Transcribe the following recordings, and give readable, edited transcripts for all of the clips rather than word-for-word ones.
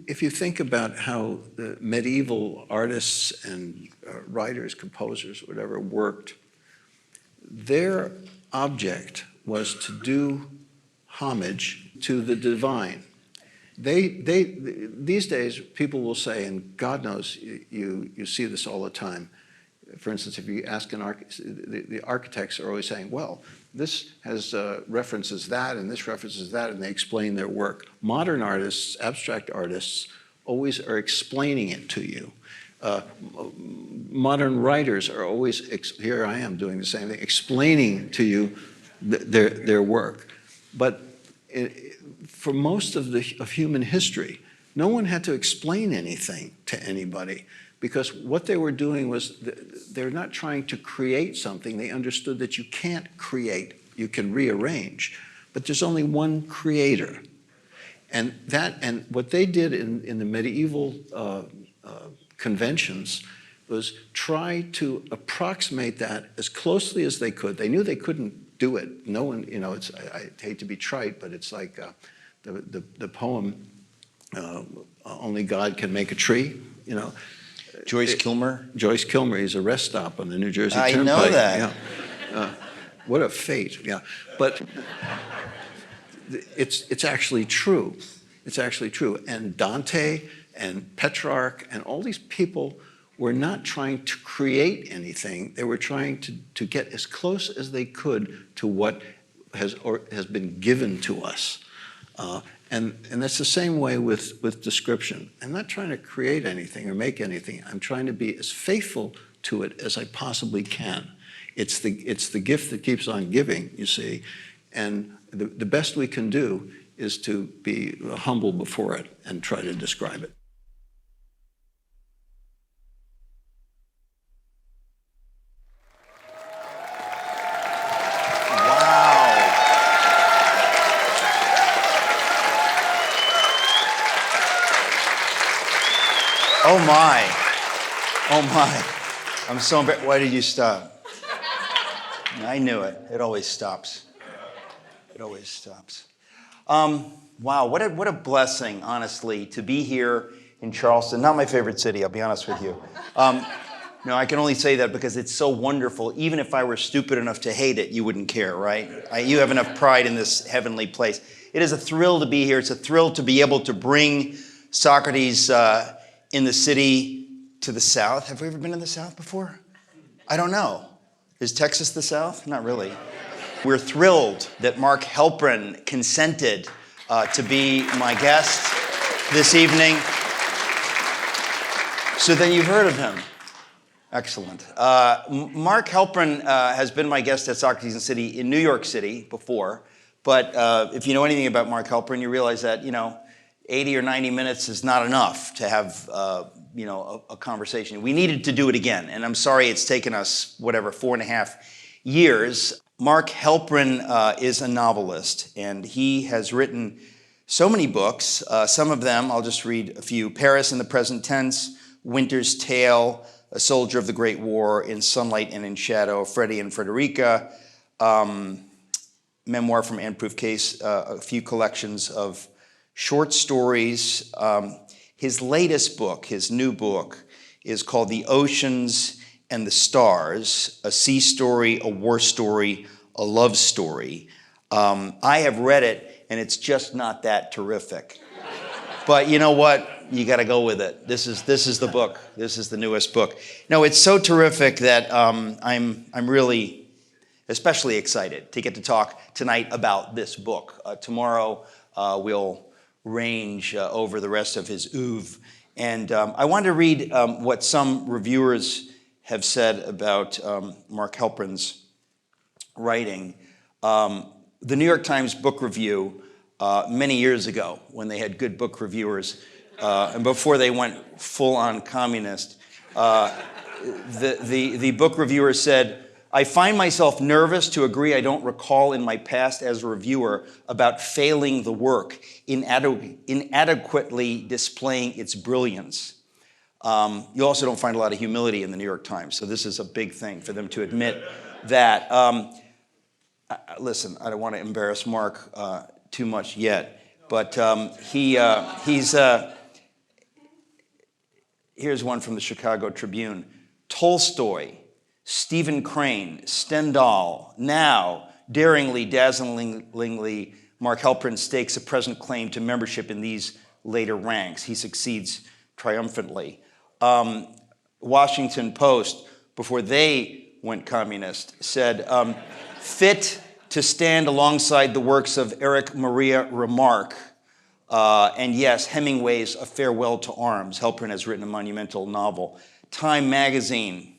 if you think about how the medieval artists and writers, composers, whatever, worked, their object was to do homage to the divine. These days, people will say, and God knows you see this all the time. For instance, if you ask the architects are always saying, well, this has references that, and this references that, and they explain their work. Modern artists, abstract artists, always are explaining it to you. Modern writers are always, here I am doing the same thing, explaining to you their work. But for most of human history, no one had to explain anything to anybody, because what they were doing was they're not trying to create something. They understood that you can't create, you can rearrange, but there's only one creator. And what they did in the medieval conventions was try to approximate that as closely as they could. They knew they couldn't do it. No one, I hate to be trite, but it's like the poem, Only God Can Make a Tree, Joyce Kilmer? Joyce Kilmer, he's a rest stop on the New Jersey Turnpike. I know that. Yeah. What a fate, yeah. But it's actually true. It's actually true. And Dante and Petrarch and all these people were not trying to create anything. They were trying to get as close as they could to what has been given to us. And that's the same way with description. I'm not trying to create anything or make anything. I'm trying to be as faithful to it as I possibly can. It's the gift that keeps on giving, you see. And the best we can do is to be humble before it and try to describe it. Oh my. Oh my. I'm so embarrassed. Why did you stop? I knew it. It always stops. It always stops. Wow, what a blessing, honestly, to be here in Charleston. Not my favorite city, I'll be honest with you. No, I can only say that because it's so wonderful. Even if I were stupid enough to hate it, you wouldn't care, right? You have enough pride in this heavenly place. It is a thrill to be here. It's a thrill to be able to bring Socrates in the city to the South. Have we ever been in the South before? I don't know. Is Texas the South? Not really. We're thrilled that Mark Helprin consented to be my guest this evening. So then you've heard of him. Excellent. Mark Helprin has been my guest at Socrates in the City in New York City before. But if you know anything about Mark Helprin, you realize that, 80 or 90 minutes is not enough to have, a conversation. We needed to do it again. And I'm sorry it's taken us, 4.5 years. Mark Helprin is a novelist, and he has written so many books. Some of them, I'll just read a few. Paris in the Present Tense, Winter's Tale, A Soldier of the Great War, In Sunlight and in Shadow, Freddie and Frederica, Memoir from Ant-Proof Case, a few collections of short stories. His latest book, his new book, is called The Oceans and the Stars, a sea story, a war story, a love story. I have read it, and it's just not that terrific. But you know what? You got to go with it. This is the book. This is the newest book. No, it's so terrific that I'm really especially excited to get to talk tonight about this book. Tomorrow we'll range over the rest of his oeuvre. And I wanted to read what some reviewers have said about Mark Helprin's writing. The New York Times Book Review, many years ago, when they had good book reviewers, and before they went full-on communist, the book reviewer said, I find myself nervous to agree I don't recall in my past as a reviewer about failing the work, inadequately displaying its brilliance. You also don't find a lot of humility in the New York Times, so this is a big thing for them to admit that. Listen, I don't want to embarrass Mark too much yet, but he's Here's one from the Chicago Tribune. Tolstoy, Stephen Crane, Stendhal, now, daringly, dazzlingly, Mark Helprin stakes a present claim to membership in these later ranks. He succeeds triumphantly. Washington Post, before they went communist, said, fit to stand alongside the works of Eric Maria Remarque, and yes, Hemingway's A Farewell to Arms. Helprin has written a monumental novel. Time magazine,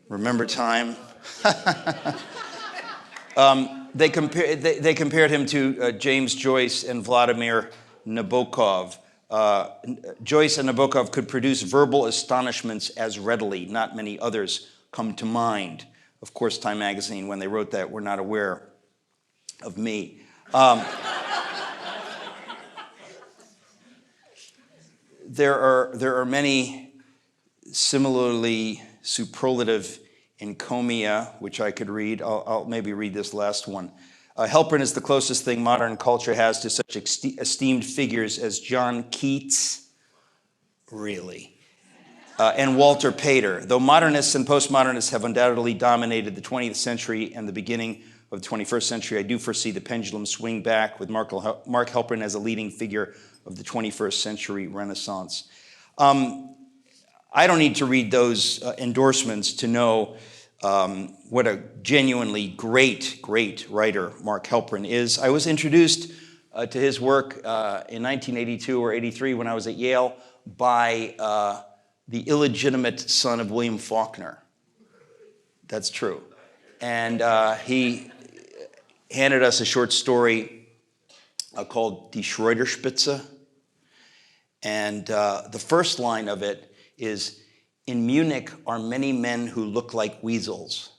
remember Time? They compared him to James Joyce and Vladimir Nabokov. Joyce and Nabokov could produce verbal astonishments as readily. Not many others come to mind. Of course, Time magazine, when they wrote that, were not aware of me. There are many similarly superlative encomia, which I could read. I'll maybe read this last one. Helprin is the closest thing modern culture has to such esteemed figures as John Keats, really, and Walter Pater. Though modernists and postmodernists have undoubtedly dominated the 20th century and the beginning of the 21st century, I do foresee the pendulum swing back with Mark Helprin as a leading figure of the 21st century Renaissance. I don't need to read those endorsements to know what a genuinely great writer Mark Helprin is. I was introduced to his work in 1982 or 83 when I was at Yale by the illegitimate son of William Faulkner. That's true. And he handed us a short story called Die Schreuderspitze. And the first line of it is, in Munich are many men who look like weasels.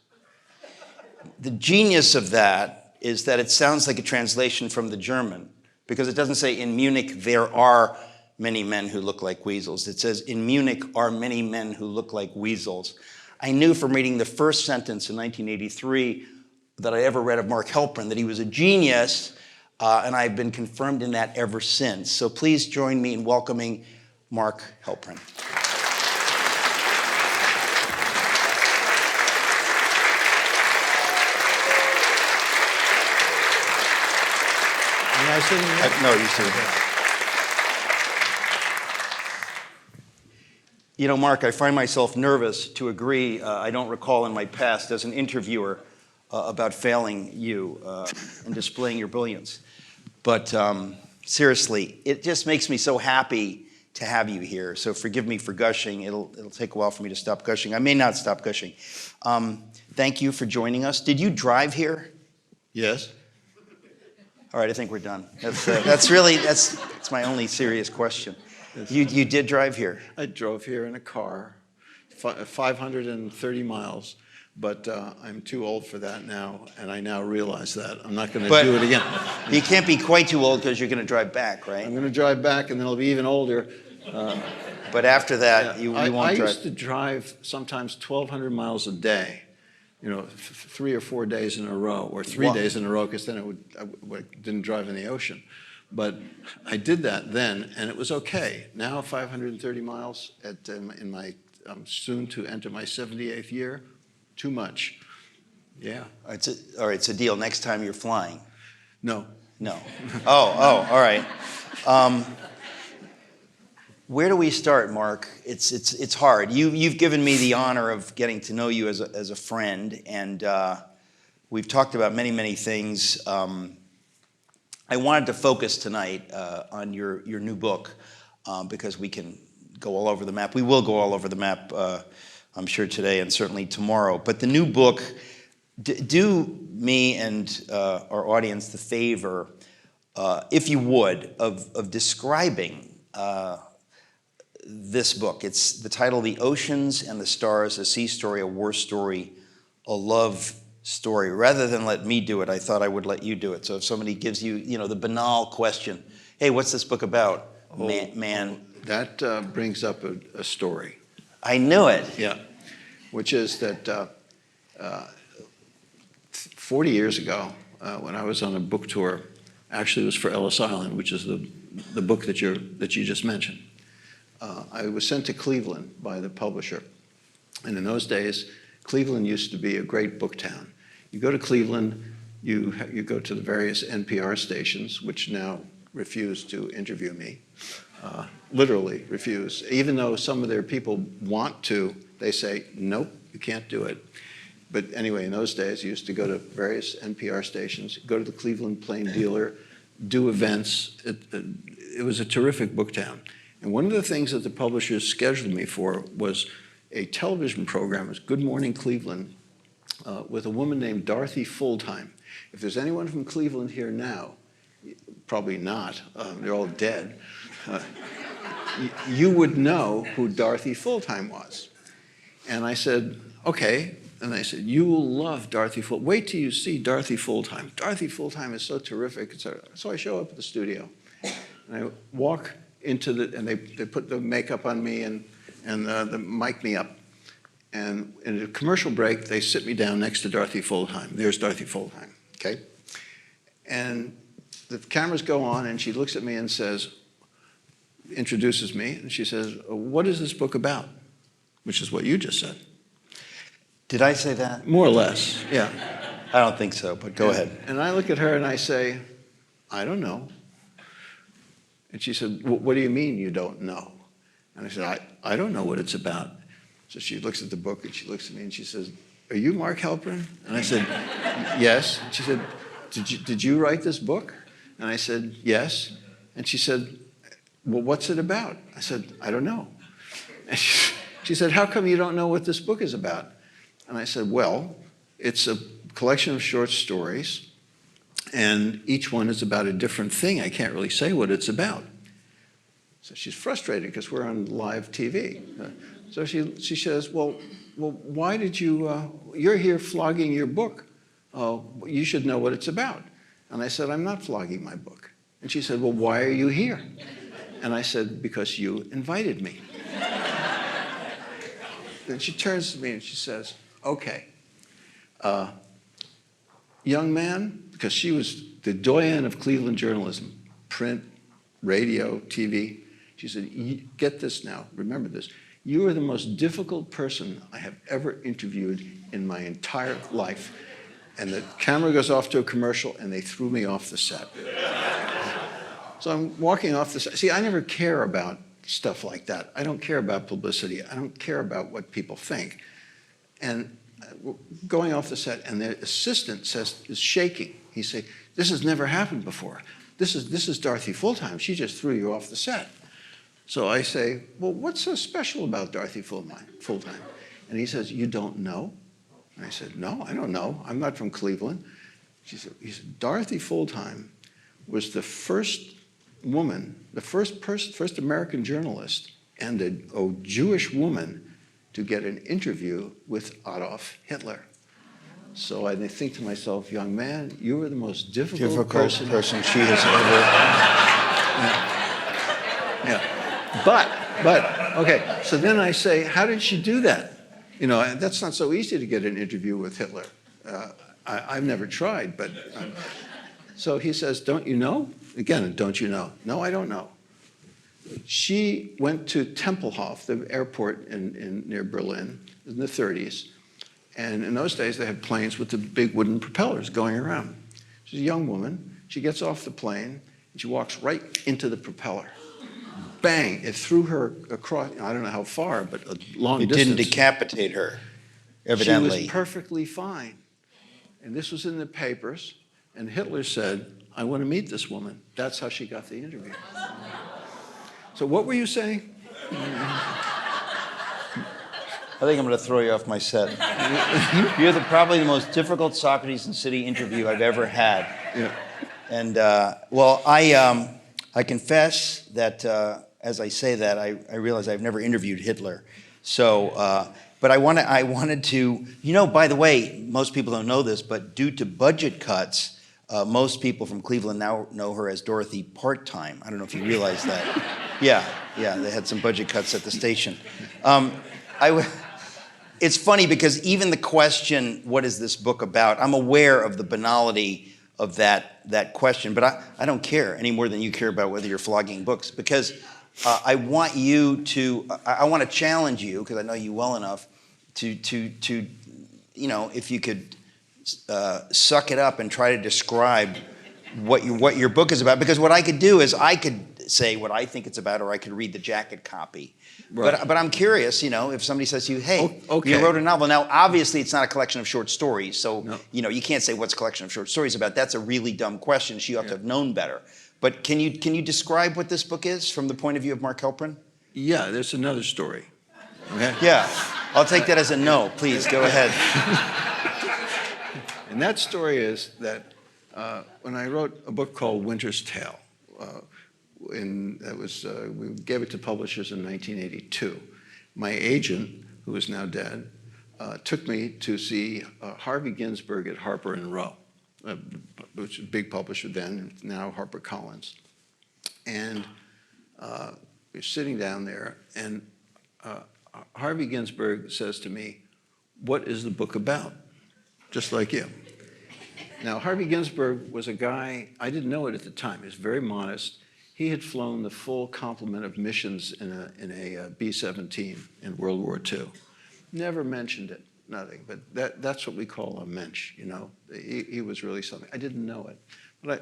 The genius of that is that it sounds like a translation from the German, because it doesn't say in Munich there are many men who look like weasels. It says in Munich are many men who look like weasels. I knew from reading the first sentence in 1983 that I ever read of Mark Helprin that he was a genius, and I've been confirmed in that ever since. So please join me in welcoming Mark Helprin. Am I sitting there? No, you sit. You know, Mark, I find myself nervous to agree. I don't recall in my past as an interviewer about failing you and displaying your brilliance. But seriously, it just makes me so happy to have you here. So forgive me for gushing. It'll take a while for me to stop gushing. I may not stop gushing. Thank you for joining us. Did you drive here? Yes. All right, I think we're done. That's my only serious question. Yes. You did drive here. I drove here in a car, 530 miles, but I'm too old for that now, and I now realize that. I'm not going to do it again. You can't be quite too old because you're going to drive back, right? I'm going to drive back, and then I'll be even older. But after that, you won't drive. I used to drive sometimes 1,200 miles a day, 3 or 4 days in a row, or 3 days in a row, because then I didn't drive in the ocean. But I did that then, and it was okay. Now, 530 miles I'm soon to enter my 78th year. Too much. Yeah. All right, it's a deal. Next time you're flying. No. Oh, all right. Where do we start, Mark? It's hard. You've given me the honor of getting to know you as a friend, and we've talked about many things. I wanted to focus tonight on your new book because we can go all over the map. We will go all over the map, I'm sure, today and certainly tomorrow. But the new book, do me and our audience the favor, if you would, of describing this book. It's the title, The Oceans and the Stars, a Sea Story, a War Story, a Love Story. Rather than let me do it, I thought I would let you do it. So if somebody gives you, the banal question, hey, what's this book about, man? That brings up a story. I knew it. Yeah, which is that 40 years ago, when I was on a book tour, actually it was for Ellis Island, which is the book that you just mentioned. I was sent to Cleveland by the publisher. And in those days, Cleveland used to be a great book town. You go to Cleveland, you go to the various NPR stations, which now refuse to interview me, literally refuse. Even though some of their people want to, they say, nope, you can't do it. But anyway, in those days, you used to go to various NPR stations, go to the Cleveland Plain Dealer, do events. It was a terrific book town. And one of the things that the publishers scheduled me for was a television program, it was Good Morning Cleveland, with a woman named Dorothy Fuldheim. If there's anyone from Cleveland here now, probably not, they're all dead, you would know who Dorothy Fuldheim was. And I said, okay. And they said, you will love Dorothy Fuldheim. Wait till you see Dorothy Fuldheim. Dorothy Fuldheim is so terrific, etc. So I show up at the studio, and I walk into and they put the makeup on me and they mic me up. And in a commercial break, they sit me down next to Dorothy Fuldheim. There's Dorothy Fuldheim, okay? And the cameras go on, and she looks at me and says, introduces me, and she says, what is this book about? Which is what you just said. Did I say that? More or less, yeah. I don't think so, but go ahead. And I look at her and I say, I don't know. And she said, what do you mean you don't know? And I said, I don't know what it's about. So she looks at the book and she looks at me and she says, are you Mark Helprin? And I said, yes. And she said, did you write this book? And I said, yes. And she said, well, what's it about? I said, I don't know. And she said, how come you don't know what this book is about? And I said, well, it's a collection of short stories, and each one is about a different thing. I can't really say what it's about. So she's frustrated because we're on live TV. So she says, well, why did you're here flogging your book. You should know what it's about. And I said, I'm not flogging my book. And she said, well, why are you here? And I said, because you invited me. Then she turns to me and she says, okay, young man, because she was the doyen of Cleveland journalism, print, radio, TV. She said, get this now, remember this. You are the most difficult person I have ever interviewed in my entire life. And the camera goes off to a commercial and they threw me off the set. So I'm walking off the set. See, I never care about stuff like that. I don't care about publicity. I don't care about what people think. And going off the set, and the assistant is shaking. He said, this has never happened before. This is Dorothy Fuldheim. She just threw you off the set. So I say, well, what's so special about Dorothy Fuldheim? And he says, you don't know? And I said, no, I don't know. I'm not from Cleveland. He said, Dorothy Fuldheim was the first woman, the first American journalist and a Jewish woman to get an interview with Adolf Hitler. So I think to myself, young man, you are the most difficult person she has ever. Yeah. But, okay, so then I say, how did she do that? You know, that's not so easy to get an interview with Hitler. I've never tried, but. So he says, don't you know? Again, don't you know? No, I don't know. She went to Tempelhof, the airport near Berlin, in the 30s. And in those days, they had planes with the big wooden propellers going around. She's a young woman. She gets off the plane, and she walks right into the propeller. Bang! It threw her across, I don't know how far, but a long distance. It didn't decapitate her, evidently. She was perfectly fine. And this was in the papers. And Hitler said, I want to meet this woman. That's how she got the interview. So what were you saying? I think I'm going to throw you off my set. You're probably the most difficult Socrates and City interview I've ever had. Yeah. And, well, I confess that as I say that, I realize I've never interviewed Hitler. So, but I wanted to, you know, by the way, most people don't know this, but due to budget cuts, most people from Cleveland now know her as Dorothy Part-Time. I don't know if you realize that. Yeah, they had some budget cuts at the station. It's funny because even the question, what is this book about? I'm aware of the banality of that question, but I don't care any more than you care about whether you're flogging books, because I want you to, I want to challenge you, because I know you well enough, to if you could suck it up and try to describe what your book is about. Because what I could do is I could say what I think it's about, or I could read the jacket copy. Right. But I'm curious, if somebody says to you, hey, Okay. you wrote a novel. Now, obviously, it's not a collection of short stories, so No. you can't say what's a collection of short stories about. That's a really dumb question. She ought to have known better. But can you describe what this book is from the point of view of Mark Helprin? Yeah, there's another story. Okay? Yeah, I'll take that as a no. Please, go ahead. And that story is that when I wrote a book called Winter's Tale, we gave it to publishers in 1982. My agent, who is now dead, took me to see Harvey Ginsberg at Harper & Row, which was a big publisher then, now HarperCollins. And we're sitting down there, and Harvey Ginsberg says to me, "What is the book about?" Just like you. Now, Harvey Ginsberg was a guy, I didn't know it at the time, he was very modest. He had flown the full complement of missions in a B-17 in World War II. Never mentioned it, nothing, but that's what we call a mensch, He was really something. I didn't know it,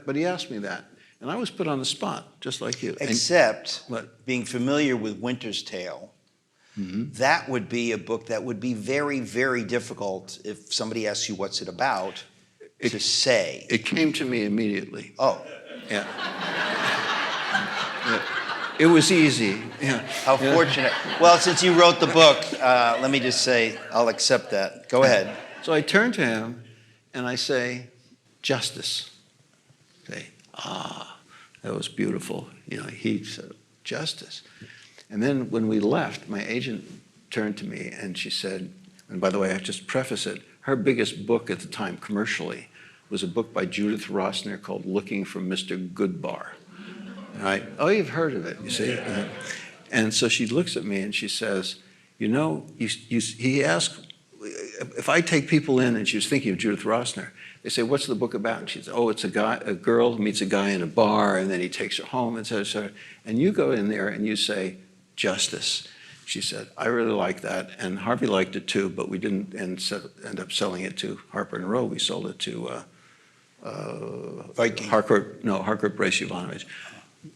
but he asked me that, and I was put on the spot, just like you. Except What? being familiar with Winter's Tale, that would be a book that would be very, very difficult if somebody asks you what's it about to say. It came to me immediately. Oh, Yeah. Yeah. It was easy. Yeah. how fortunate. Well, since you wrote the book, let me just say I'll accept that. Go ahead. So I turn to him and I say, "Justice." Say, that was beautiful. He said, "Justice." And then when we left, my agent turned to me and she said, and by the way, I just preface it, her biggest book at the time commercially was a book by Judith Rosner called Looking for Mr. Goodbar. Right? Oh, you've heard of it, you see. And so she looks at me and she says, he asked, if I take people in, and she was thinking of Judith Rosner, they say, "What's the book about?" And she says, "Oh, it's a girl who meets a guy in a bar, and then he takes her home, et cetera, et cetera." And you go in there and you say, "Justice." She said, "I really like that." And Harvey liked it too, but we didn't end up selling it to Harper & Row. We sold it to Harcourt Brace Yovanovitch.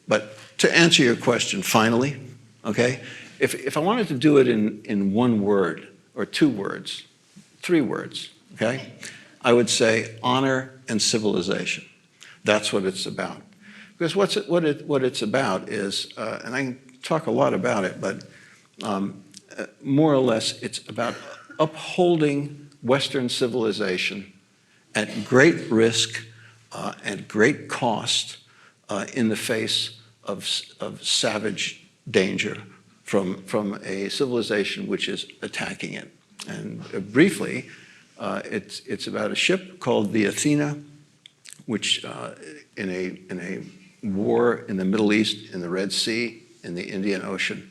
But to answer your question finally, okay, if I wanted to do it in one word or two words, three words, okay, I would say honor and civilization. That's what it's about. Because what it's about is, and I can talk a lot about it, but more or less it's about upholding Western civilization at great risk and great cost in the face of savage danger from a civilization which is attacking it. And briefly, it's about a ship called the Athena, which in a war in the Middle East, in the Red Sea, in the Indian Ocean,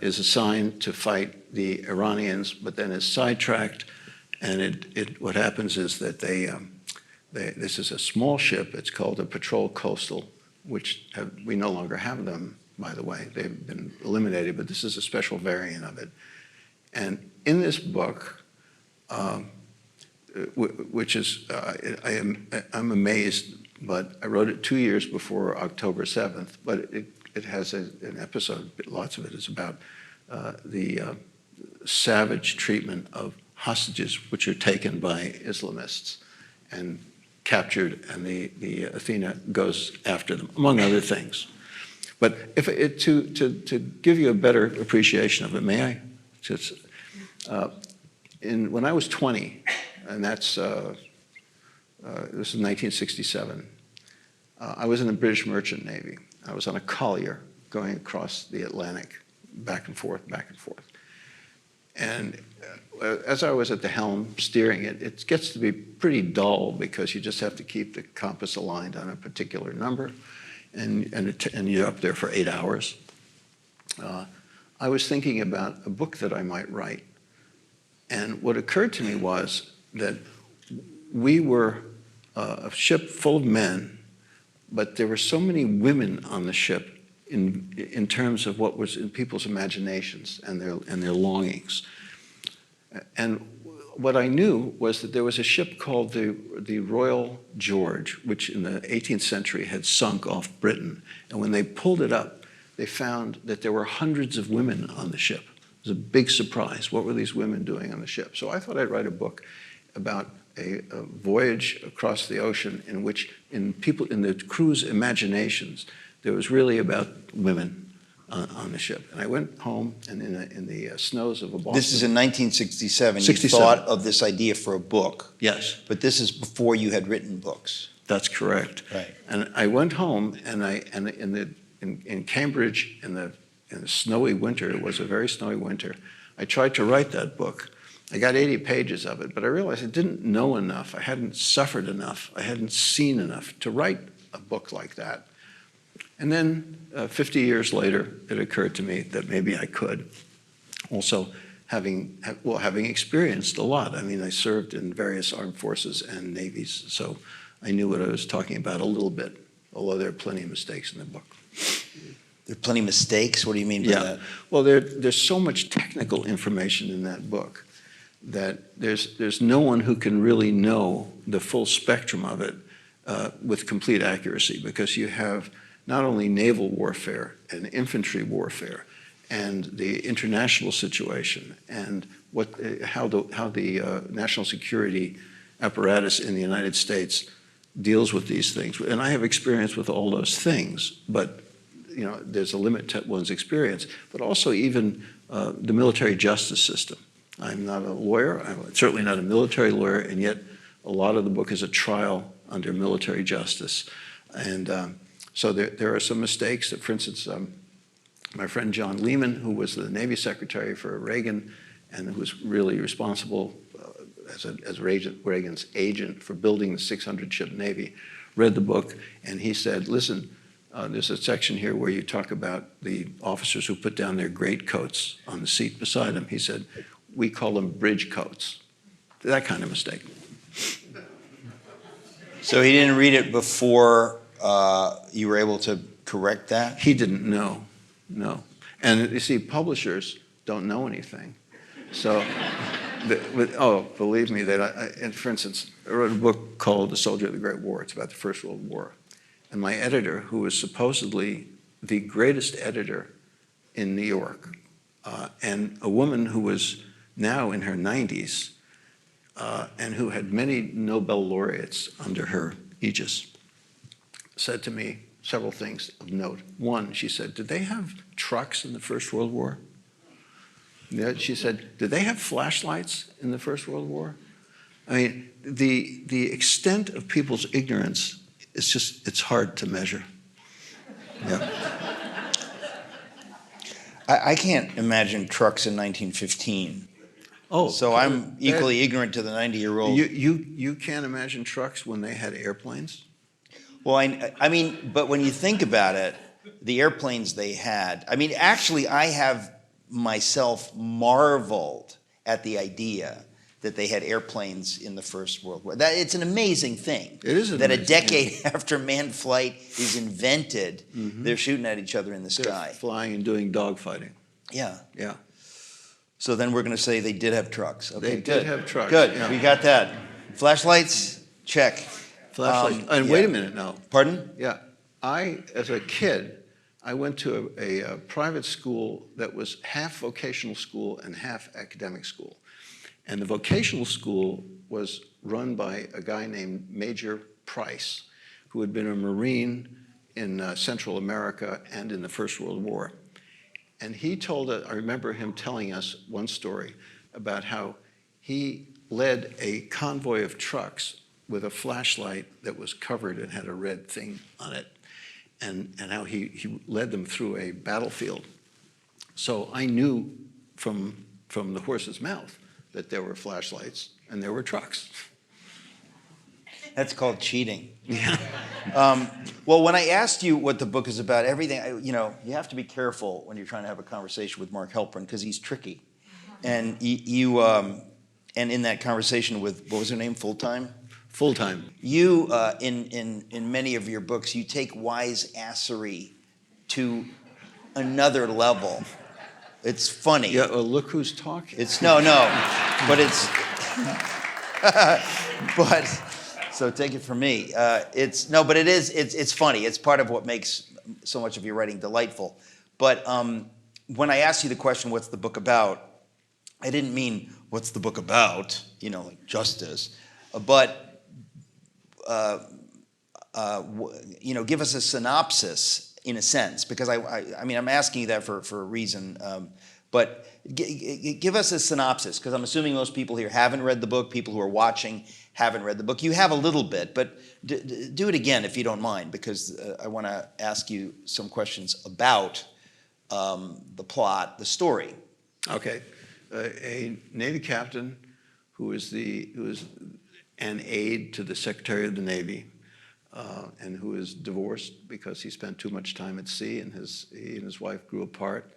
is assigned to fight the Iranians, but then is sidetracked. And what happens is that this is a small ship. It's called a patrol coastal, which we no longer have them, by the way. They've been eliminated, but this is a special variant of it. And in this book, which is, I'm amazed, but I wrote it 2 years before October 7th, but it has an episode, lots of it is about the savage treatment of hostages which are taken by Islamists and captured, and the Athena goes after them, among other things. But to give you a better appreciation of it, may I? When I was 20, and this is 1967, I was in the British Merchant Navy. I was on a collier going across the Atlantic, back and forth, back and forth. And as I was at the helm steering it, it gets to be pretty dull because you just have to keep the compass aligned on a particular number, and you're up there for 8 hours. I was thinking about a book that I might write. And what occurred to me was that we were a ship full of men, but there were so many women on the ship in terms of what was in people's imaginations and their longings. And what I knew was that there was a ship called the Royal George, which in the 18th century had sunk off Britain. And when they pulled it up, they found that there were hundreds of women on the ship. It was a big surprise. What were these women doing on the ship? So I thought I'd write a book about a voyage across the ocean in which, in the crew's imaginations, there was really about women on the ship. And I went home, and in the snows of a Boston. This is in 1967. 67. You thought of this idea for a book. Yes. But this is before you had written books. That's correct. Right. And I went home, and in Cambridge in the snowy winter, it was a very snowy winter, I tried to write that book. I got 80 pages of it, but I realized I didn't know enough. I hadn't suffered enough. I hadn't seen enough to write a book like that. And then 50 years later, it occurred to me that maybe I could. Also, having experienced a lot. I mean, I served in various armed forces and navies, so I knew what I was talking about a little bit, although there are plenty of mistakes in the book. There are plenty of mistakes? What do you mean by that? Well, there's so much technical information in that book that there's no one who can really know the full spectrum of it with complete accuracy, because you have not only naval warfare and infantry warfare and the international situation and how the national security apparatus in the United States deals with these things. And I have experience with all those things, but there's a limit to one's experience, but also even the military justice system. I'm not a lawyer, I'm certainly not a military lawyer, and yet a lot of the book is a trial under military justice. And so there are some mistakes that, for instance, my friend John Lehman, who was the Navy Secretary for Reagan and who was really responsible as Reagan's agent for building the 600-ship Navy, read the book, and he said, listen, there's a section here where you talk about the officers who put down their greatcoats on the seat beside them. He said, we call them bridge coats. That kind of mistake. So he didn't read it before you were able to correct that? He didn't know, no. And you see, publishers don't know anything. So, believe me, and for instance, I wrote a book called The Soldier of the Great War. It's about the First World War. And my editor, who was supposedly the greatest editor in New York, and a woman who was now in her 90s, and who had many Nobel laureates under her aegis, said to me several things of note. One, she said, did they have trucks in the First World War? Yeah, she said, did they have flashlights in the First World War? I mean, the extent of people's ignorance is it's hard to measure. Yeah. I can't imagine trucks in 1915. Oh, so I'm equally ignorant to the 90-year-old. You can't imagine trucks when they had airplanes? Well, I mean, but when you think about it, the airplanes they had, I mean, actually, I have myself marveled at the idea that they had airplanes in the First World War. It's an amazing thing. It is that a decade after manned flight is invented, they're shooting at each other in the sky. They're flying and doing dogfighting. Yeah. Yeah. So then we're going to say they did have trucks. Okay, they did have trucks. Good, yeah. We got that. Flashlights, check. Flashlights. And yeah. Wait a minute now. Pardon? Yeah. As a kid, I went to a private school that was half vocational school and half academic school. And the vocational school was run by a guy named Major Price, who had been a Marine in Central America and in the First World War. And he told us, I remember him telling us one story about how he led a convoy of trucks with a flashlight that was covered and had a red thing on it, and how he led them through a battlefield. So I knew from the horse's mouth that there were flashlights and there were trucks. That's called cheating. Yeah. Well, when I asked you what the book is about, everything, you have to be careful when you're trying to have a conversation with Mark Helprin because he's tricky. And and in that conversation with, what was her name, Fuldheim? Fuldheim. You, in many of your books, you take wise assery to another level. It's funny. Yeah, well, look who's talking. But it's, but, so take it from me. It's funny. It's part of what makes so much of your writing delightful. But when I asked you the question, what's the book about? I didn't mean, what's the book about? Like justice. But, give us a synopsis in a sense, because I mean, I'm asking you that for a reason. But give us a synopsis, because I'm assuming most people here haven't read the book. People who are watching haven't read the book. You have a little bit, but do it again if you don't mind, because I want to ask you some questions about the plot, the story. Okay. A Navy captain who is an aide to the Secretary of the Navy, and who is divorced because he spent too much time at sea and he and his wife grew apart,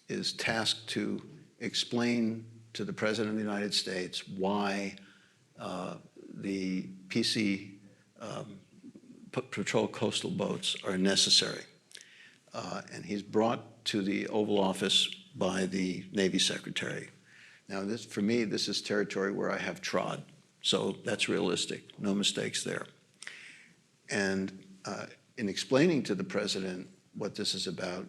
is tasked to explain to the President of the United States why the PC patrol coastal boats are necessary. And he's brought to the Oval Office by the Navy Secretary. Now, for me, this is territory where I have trod, so that's realistic, no mistakes there. And in explaining to the President what this is about,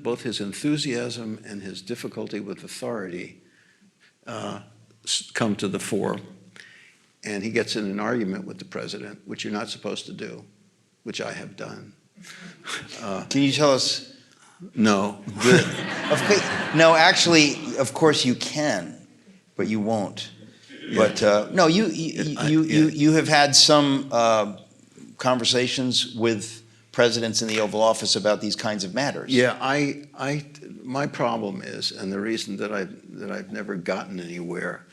both his enthusiasm and his difficulty with authority come to the fore. And he gets in an argument with the President, which you're not supposed to do, which I have done. Can you tell us? No. Good. No, actually, of course you can, but you won't. Yeah. But no, you have had some conversations with presidents in the Oval Office about these kinds of matters. Yeah, my problem is, and the reason that I've never gotten anywhere,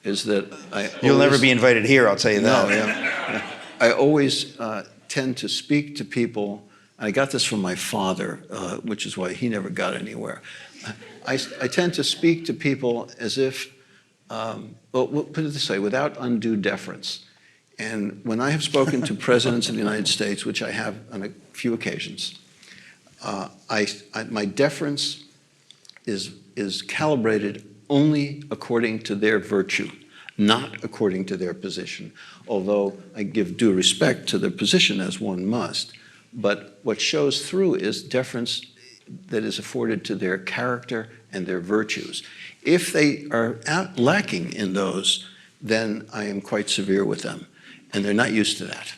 is that you'll never be invited here. I'll tell you that. No, yeah. I always tend to speak to people. I got this from my father, which is why he never got anywhere. I tend to speak to people as if, well, we'll put it this way, without undue deference. And when I have spoken to presidents of the United States, which I have on a few occasions, my deference is calibrated only according to their virtue, not according to their position, although I give due respect to their position as one must. But what shows through is deference that is afforded to their character and their virtues. If they are lacking in those, then I am quite severe with them. And they're not used to that.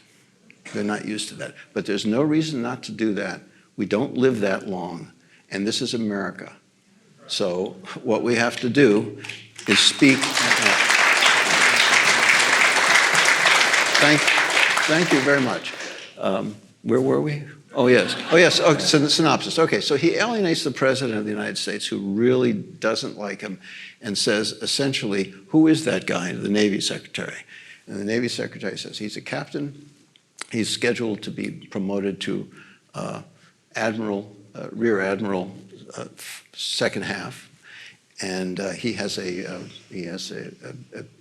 They're not used to that. But there's no reason not to do that. We don't live that long. And this is America. So what we have to do is speak. Thank you very much. Where were we? Oh, yes. Oh, so the synopsis. Okay, so he alienates the President of the United States, who really doesn't like him, and says, essentially, who is that guy? The Navy Secretary. And the Navy Secretary says, he's a captain. He's scheduled to be promoted to Rear Admiral, second half. And he has a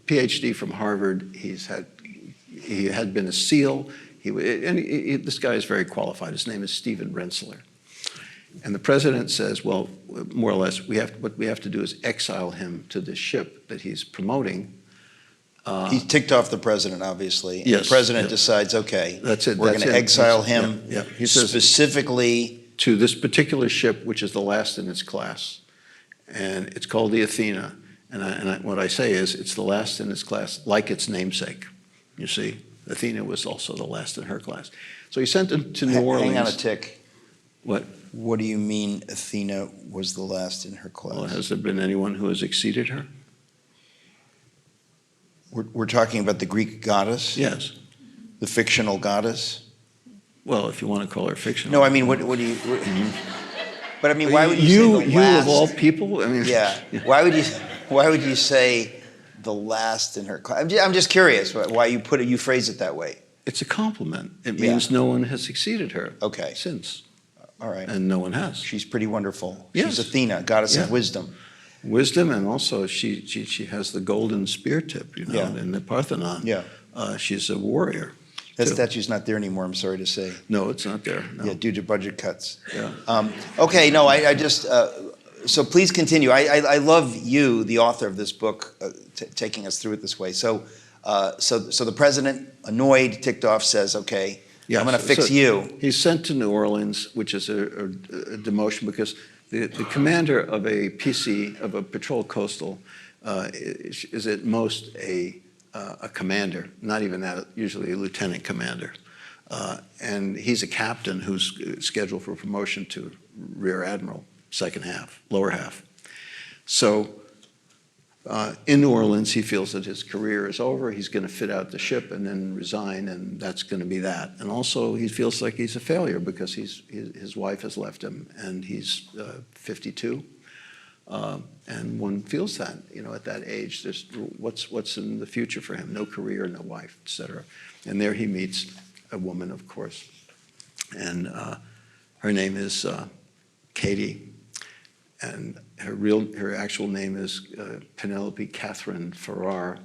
PhD from Harvard. He had been a SEAL. This guy is very qualified. His name is Stephen Rensselaer. And the President says, well, more or less, what we have to do is exile him to the ship that he's promoting. He's ticked off the President, obviously. And yes, the President decides, okay, that's it. We're going to exile him He says, specifically to this particular ship, which is the last in its class. And it's called the Athena. And what I say is, it's the last in its class, like its namesake. You see, Athena was also the last in her class. So he sent him to New Orleans. Hang on a tick. What? What do you mean Athena was the last in her class? Well, has there been anyone who has exceeded her? We're talking about the Greek goddess? Yes. The fictional goddess? Well, if you want to call her fictional. No, I mean, what do you... But I mean, why would you say the last? You of all people? I mean, yeah. Why would you say the last in her class? I'm just curious why you phrase it that way. It's a compliment. It means no one has exceeded her. Okay. Since. All right. And no one has. She's pretty wonderful. Yes. She's Athena, goddess of wisdom. Wisdom, and also she has the golden spear tip, in the Parthenon. Yeah. She's a warrior. That statue's not there anymore, I'm sorry to say. No, it's not there. No. Yeah, due to budget cuts. Yeah. Okay, no, I just, so please continue. I love you, the author of this book, taking us through it this way. So the president, annoyed, ticked off, says, okay, Yeah, I'm going to fix so you. He's sent to New Orleans, which is a demotion because the commander of a PC, of a patrol coastal, is at most a commander, not even that, usually a lieutenant commander. And he's a captain who's scheduled for promotion to rear admiral, second half, lower half. So in New Orleans, he feels that his career is over. He's going to fit out the ship and then resign, and that's going to be that. And also, he feels like he's a failure because his wife has left him, and he's 52. And one feels that, at that age, there's what's in the future for him? No career, no wife, etc. And there he meets a woman, of course, and her name is Katie. And her actual name is Penelope Catherine Farrar,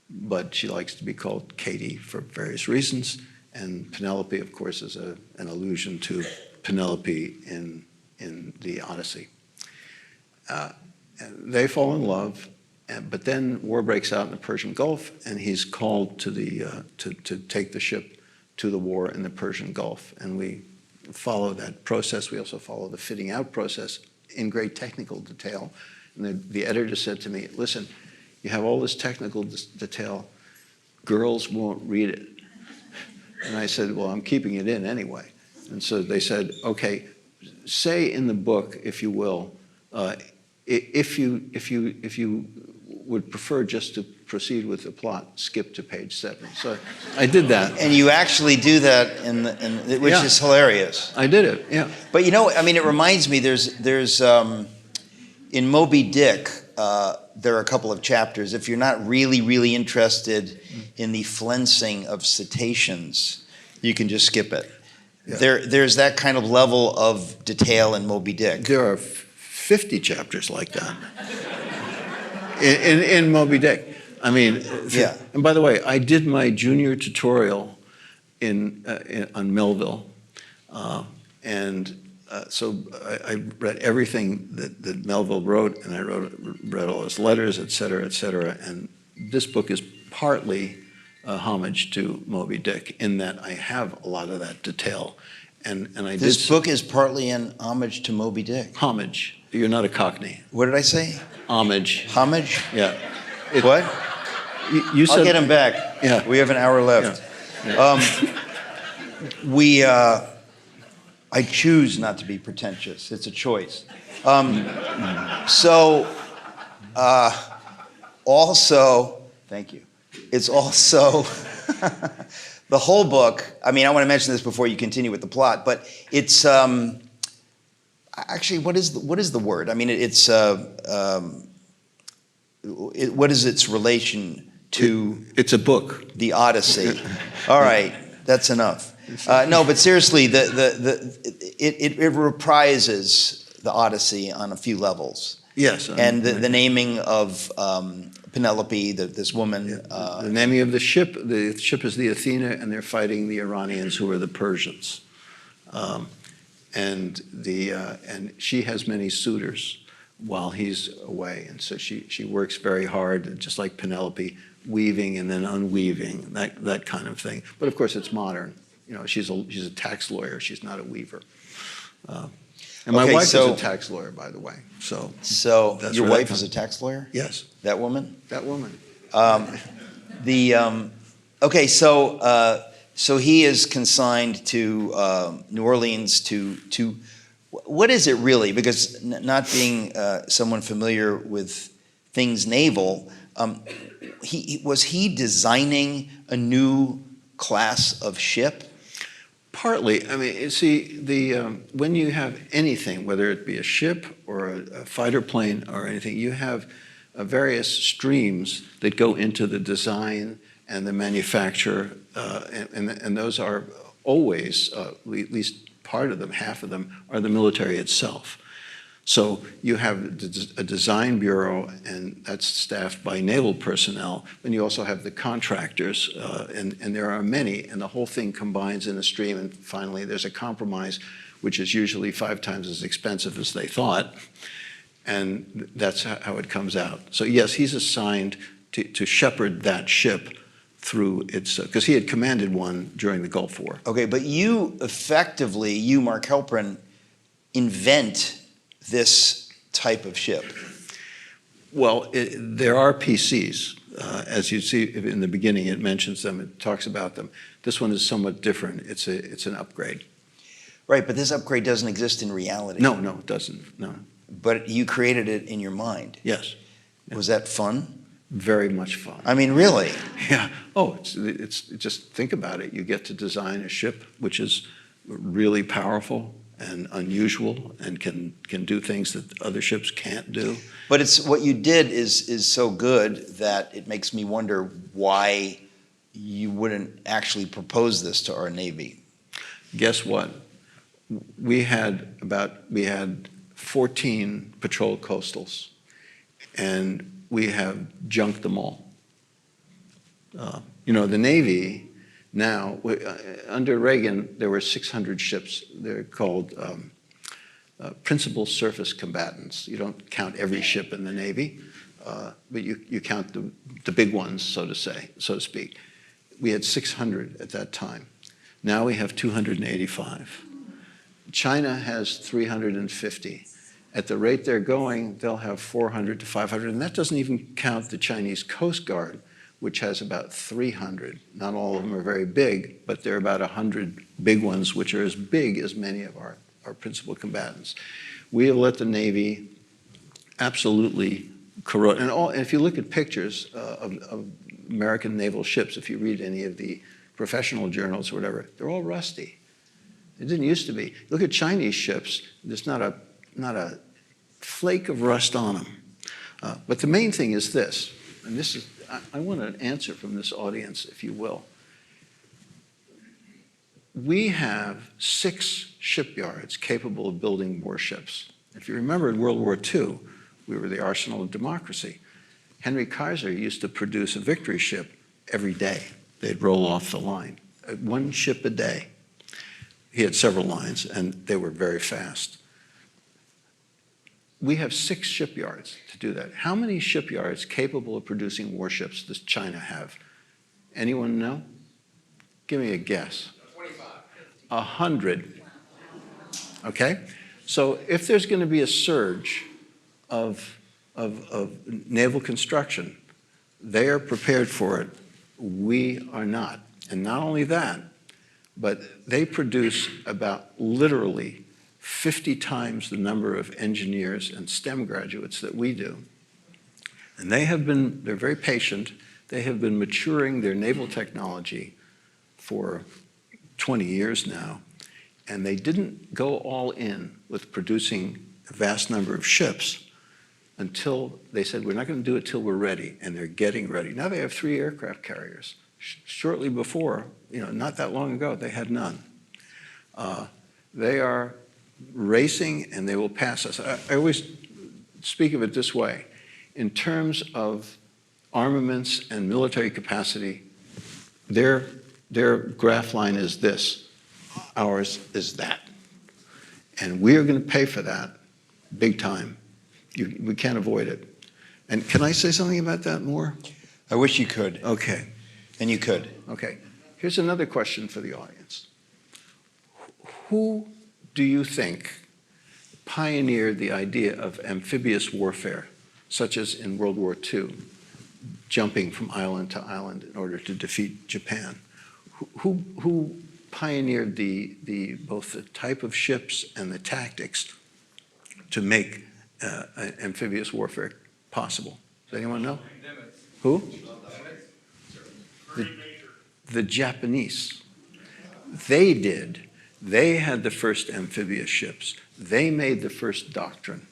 but she likes to be called Katie for various reasons. And Penelope, of course, is an allusion to Penelope in the Odyssey. And they fall in love, but then war breaks out in the Persian Gulf, and he's called to to take the ship to the war in the Persian Gulf. And we follow that process. We also follow the fitting out process in great technical detail. And the editor said to me, listen, you have all this technical detail, girls won't read it. And I said, well, I'm keeping it in anyway. And so they said, okay, say in the book, if you will, if you would prefer just to proceed with the plot, skip to page 7. So I did that. And you actually do that, which is hilarious. I did it, yeah. But it reminds me, there's in Moby Dick, there are a couple of chapters. If you're not really interested in the flensing of cetaceans, you can just skip it. Yeah. There's that kind of level of detail in Moby Dick. There are 50 chapters like that in Moby Dick. I mean, yeah. And by the way, I did my junior tutorial on Melville, so I read everything that Melville wrote, and I read all his letters, et cetera, et cetera. And this book is partly a homage to Moby Dick in that I have a lot of that detail. And this book is partly an homage to Moby Dick. Homage. You're not a Cockney. What did I say? Homage. Homage? Yeah. What? You said, I'll get him back. Yeah. We have an hour left. Yeah. Yeah. I choose not to be pretentious. It's a choice. Also, thank you. It's also the whole book. I mean, I want to mention this before you continue with the plot, but it's actually what is the word? I mean, what is its relation to? It's a book. The Odyssey. All right, that's enough. No, but seriously, it reprises the Odyssey on a few levels. Yes. And the naming of Penelope, this woman. Yeah, the naming of the ship is the Athena, and they're fighting the Iranians, who are the Persians. And she has many suitors while he's away, and so she works very hard, just like Penelope, weaving and then unweaving, that kind of thing. But of course, it's modern. She's a tax lawyer. She's not a weaver. And my wife is a tax lawyer, by the way. So your wife is a tax lawyer? Yes. That woman? That woman. Okay, so he is consigned to New Orleans to what is it really? Because not being someone familiar with things naval, was he designing a new class of ship? Partly. I mean, you see, when you have anything, whether it be a ship or a fighter plane or anything, you have various streams that go into the design and the manufacture, and those are always, at least part of them, half of them, are the military itself. So you have a design bureau, and that's staffed by naval personnel. And you also have the contractors, and there are many, and the whole thing combines in a stream. And finally, there's a compromise, which is usually 5 times as expensive as they thought. And that's how it comes out. So yes, he's assigned to shepherd that ship through its, because he had commanded one during the Gulf War. Okay, but you effectively, Mark Helprin, invent this type of ship. Well, there are PCs. As you see in the beginning, it mentions them, it talks about them. This one is somewhat different. It's an upgrade. Right, but this upgrade doesn't exist in reality. No, it doesn't, no. But you created it in your mind. Yes. Was that fun? Very much fun. I mean, really? Yeah. Oh, it's just think about it. You get to design a ship which is really powerful and unusual and can do things that other ships can't do. But it's what you did is so good that it makes me wonder why you wouldn't actually propose this to our Navy. Guess what? We had 14 patrol coastals, and we have junked them all. The Navy now, under Reagan, there were 600 ships. They're called principal surface combatants. You don't count every ship in the Navy, but you count the big ones, so to speak. We had 600 at that time. Now we have 285. China has 350. At the rate they're going, they'll have 400 to 500, and that doesn't even count the Chinese Coast Guard, which has about 300. Not all of them are very big, but there are about 100 big ones, which are as big as many of our principal combatants. We have let the Navy absolutely corrode. And if you look at pictures of American naval ships, if you read any of the professional journals or whatever, they're all rusty. It didn't used to be. Look at Chinese ships, there's not a flake of rust on them. But the main thing is this, and this is, I want an answer from this audience, if you will. We have 6 shipyards capable of building warships. If you remember in World War II, we were the arsenal of democracy. Henry Kaiser used to produce a victory ship every day. They'd roll off the line, 1 ship a day. He had several lines, and they were very fast. We have 6 shipyards to do that. How many shipyards capable of producing warships does China have? Anyone know? Give me a guess. 25. 100. Okay? So if there's going to be a surge of naval construction, they are prepared for it. We are not. And not only that, but they produce about literally 50 times the number of engineers and STEM graduates that we do. And they're very patient. They have been maturing their naval technology for 20 years now. And they didn't go all in with producing a vast number of ships until they said, we're not going to do it till we're ready. And they're getting ready. Now they have 3 aircraft carriers. Shortly before, not that long ago, they had none. They are racing, and they will pass us. I always speak of it this way. In terms of armaments and military capacity, their graph line is this. Ours is that. And we are going to pay for that big time. We can't avoid it. And can I say something about that more? I wish you could. Okay. And you could. Okay. Here's another question for the audience. Who do you think pioneered the idea of amphibious warfare, such as in World War II, jumping from island to island in order to defeat Japan? Who pioneered both the type of ships and the tactics to make amphibious warfare possible? Does anyone know? Who? The Japanese. They did. They had the first amphibious ships. They made the first doctrine.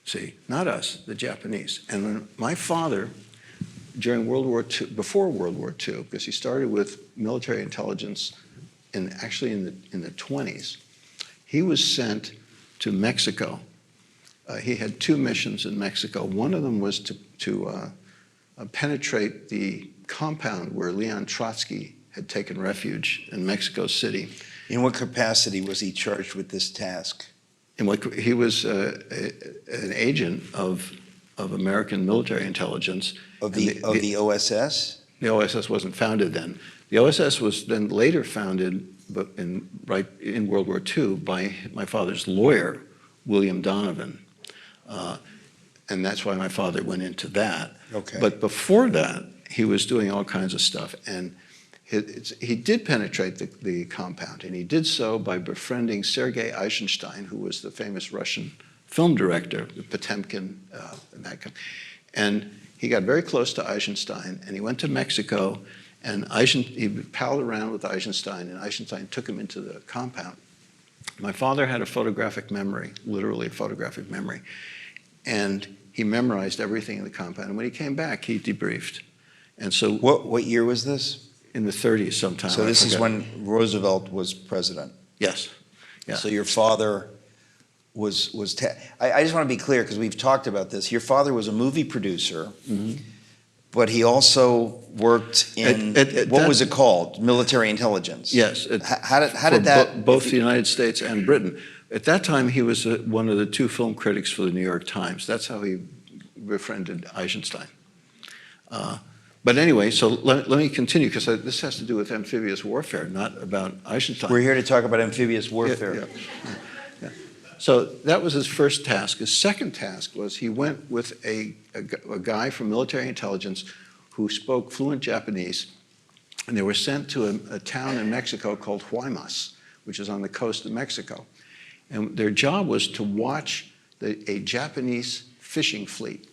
See, not us, the Japanese. And when my father, during World War II, before World War II, because he started with military intelligence actually in the 20s, he was sent to Mexico he had two missions in Mexico. One of them was to penetrate the compound where Leon Trotsky had taken refuge in Mexico City. In what capacity was he charged with this task? He was an agent of American military intelligence. Of the OSS? The OSS wasn't founded then. The OSS was then later founded right in World War II by my father's lawyer, William Donovan. And that's why my father went into that. Okay. But before that, he was doing all kinds of stuff. And he did penetrate the compound, and he did so by befriending Sergei Eisenstein, who was the famous Russian film director, Potemkin, and that kind. And he got very close to Eisenstein, and he went to Mexico, and he palled around with Eisenstein, and Eisenstein took him into the compound. My father had a photographic memory, literally a photographic memory, and he memorized everything in the compound. And when he came back, he debriefed. And so, what year was this? In the 30s sometime. So this is when Roosevelt was president? Yes. Yeah. So your father was I just want to be clear, because we've talked about this. Your father was a movie producer, but he also worked in, what was it called? Military intelligence? Yes. How did that? Both the United States and Britain. At that time, he was one of the two film critics for the New York Times. That's how he befriended Eisenstein. But anyway, so let me continue, because this has to do with amphibious warfare, not about Eisenstein. We're here to talk about amphibious warfare. Yeah. So that was his first task. His second task was he went with a guy from military intelligence who spoke fluent Japanese, and they were sent to a town in Mexico called Guaymas, which is on the coast of Mexico. And their job was to watch a Japanese fishing fleet.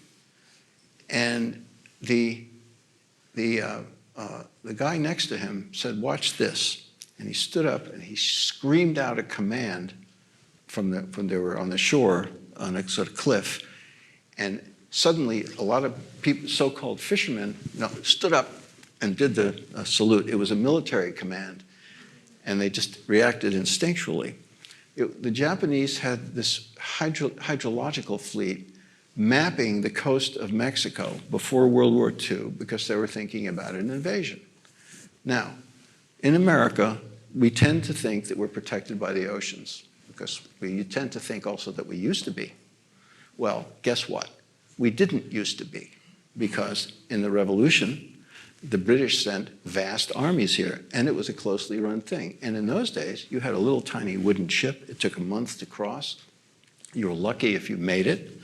And the guy next to him said, "Watch this." And he stood up and he screamed out a command from they were on the shore on a sort of cliff. And suddenly a lot of people, so-called fishermen, stood up and did the salute. It was a military command, and they just reacted instinctually. The Japanese had this hydrological fleet mapping the coast of Mexico before World War II because they were thinking about an invasion. Now, in America, we tend to think that we're protected by the oceans because we tend to think also that we used to be. Well, guess what? We didn't used to be, because in the Revolution, the British sent vast armies here, and it was a closely run thing. And in those days, you had a little tiny wooden ship. It took a month to cross. You were lucky if you made it.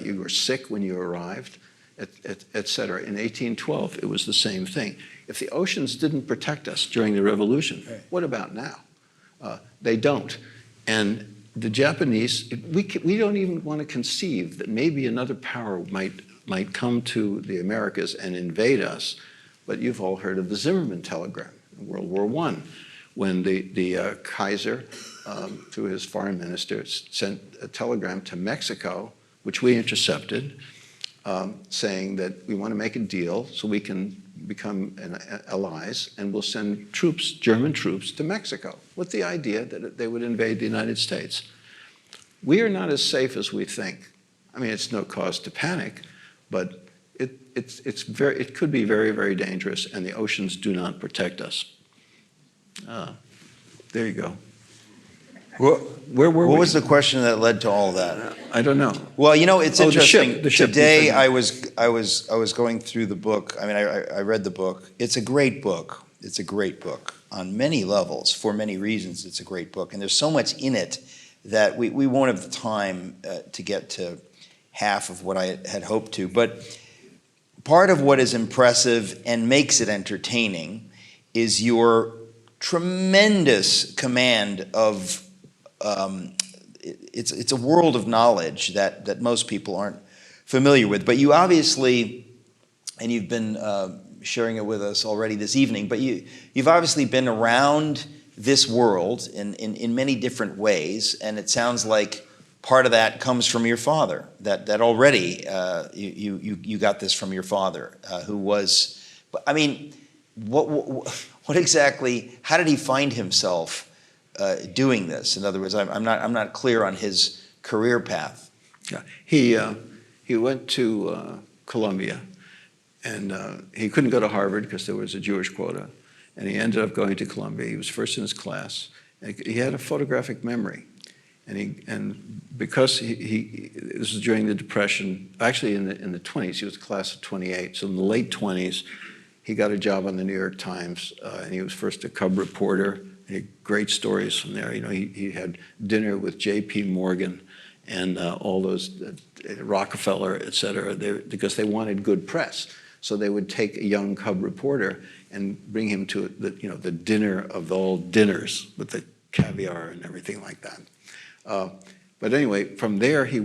You were sick when you arrived, et cetera. In 1812, it was the same thing. If the oceans didn't protect us during the Revolution, what about now? They don't. And the Japanese, we don't even want to conceive that maybe another power might come to the Americas and invade us. But you've all heard of the Zimmerman telegram in World War I, when the Kaiser, through his foreign minister, sent a telegram to Mexico, which we intercepted, saying that we want to make a deal so we can become allies, and we'll send troops, German troops, to Mexico, with the idea that they would invade the United States. We are not as safe as we think. I mean, it's no cause to panic, but it could be very, very dangerous, and the oceans do not protect us. There you go. Where were we? What was the question that led to all that? I don't know. Well, you know, it's interesting. The ship. Today, I was going through the book. I mean, I read the book. It's a great book. It's a great book on many levels. For many reasons, it's a great book, and there's so much in it that we won't have the time to get to half of what I had hoped to. But part of what is impressive and makes it entertaining is your tremendous command of. It's a world of knowledge that most people aren't familiar with. But you obviously, and you've been sharing it with us already this evening, but you've obviously been around this world in many different ways, and it sounds like part of that comes from your father, that already you got this from your father, who was, I mean, what exactly, how did he find himself doing this? In other words, I'm not clear on his career path. Yeah. He went to Columbia, and he couldn't go to Harvard because there was a Jewish quota, and he ended up going to Columbia. He was first in his class. He had a photographic memory, and because this was during the Depression, actually in the 20s, he was a class of 28. So in the late 20s, he got a job on the New York Times, and he was first a cub reporter. He had great stories from there. You know, he had dinner with J.P. Morgan and all those Rockefeller, et cetera, because they wanted good press. So they would take a young cub reporter and bring him to the dinner of all dinners with the caviar and everything like that. But anyway, from there he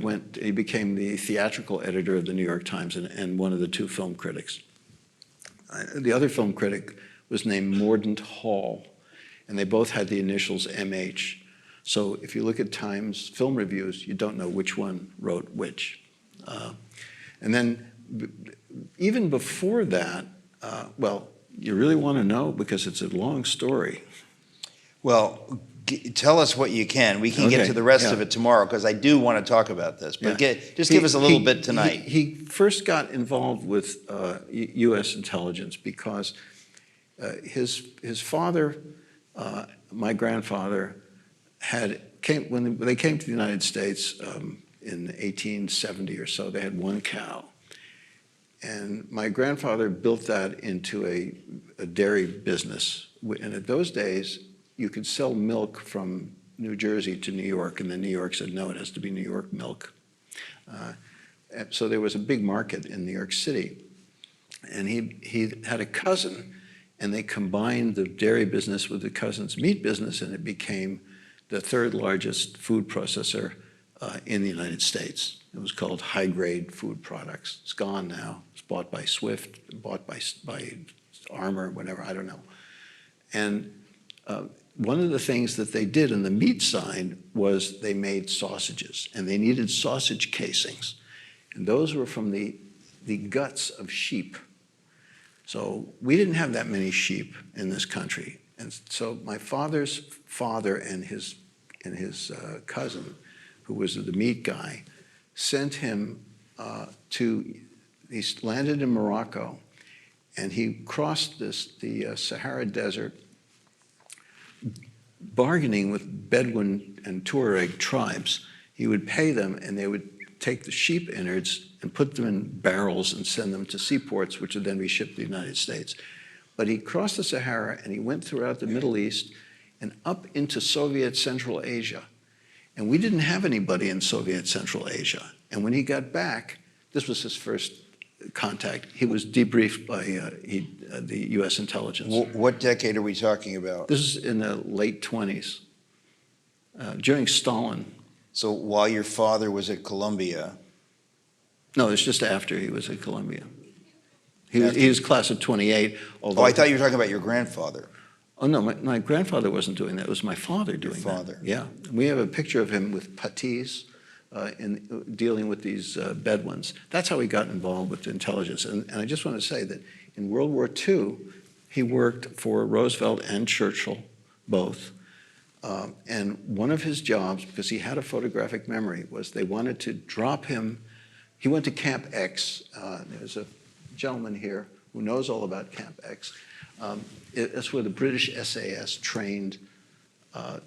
became the theatrical editor of the New York Times and one of the two film critics. The other film critic was named Mordaunt Hall, and they both had the initials MH. So if you look at Times film reviews, you don't know which one wrote which. And then even before that, well, you really want to know because it's a long story. Well, tell us what you can. We can get to the rest of it tomorrow because I do want to talk about this. But just give us a little bit tonight. He first got involved with U.S. intelligence because his father, my grandfather, when they came to the United States in 1870 or so, they had one cow. And my grandfather built that into a dairy business. And at those days, you could sell milk from New Jersey to New York, and then New York said, no, it has to be New York milk. So there was a big market in New York City. And he had a cousin, and they combined the dairy business with the cousin's meat business, and it became the third largest food processor in the United States. It was called High Grade Food Products. It's gone now. It's bought by Swift, bought by Armour, whatever, I don't know. And one of the things that they did in the meat side was they made sausages, and they needed sausage casings. And those were from the guts of sheep. So we didn't have that many sheep in this country. And so my father's father and his cousin, who was the meat guy, sent him he landed in Morocco, and he crossed the Sahara Desert, bargaining with Bedouin and Tuareg tribes. He would pay them, and they would take the sheep innards and put them in barrels and send them to seaports, which would then be shipped to the United States. But he crossed the Sahara, and he went throughout the Middle East and up into Soviet Central Asia. And we didn't have anybody in Soviet Central Asia. And when he got back, this was his first contact. He was debriefed by the U.S. intelligence. What decade are we talking about? This is in the late 20s, during Stalin. So while your father was at Columbia? No, it's just after he was at Columbia. He was class of 28. Oh, I thought you were talking about your grandfather. Oh, no, my grandfather wasn't doing that. It was my father doing that. Your father. Yeah. We have a picture of him with puttees in dealing with these Bedouins. That's how he got involved with intelligence. And I just want to say that in World War II, he worked for Roosevelt and Churchill, both. And one of his jobs, because he had a photographic memory, was they wanted to drop him. He went to Camp X. There's a gentleman here who knows all about Camp X. It's where the British SAS trained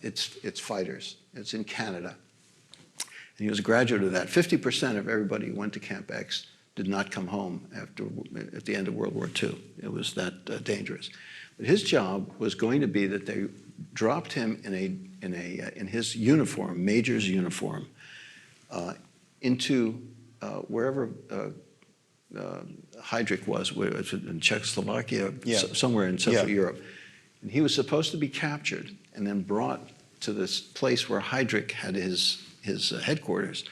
its fighters. It's in Canada. And he was a graduate of that. 50% of everybody who went to Camp X did not come home at the end of World War II. It was that dangerous. But his job was going to be that they dropped him in his uniform, major's uniform, into wherever Heydrich was in Czechoslovakia, somewhere in Central Europe. And he was supposed to be captured and then brought to this place where Heydrich had his headquarters.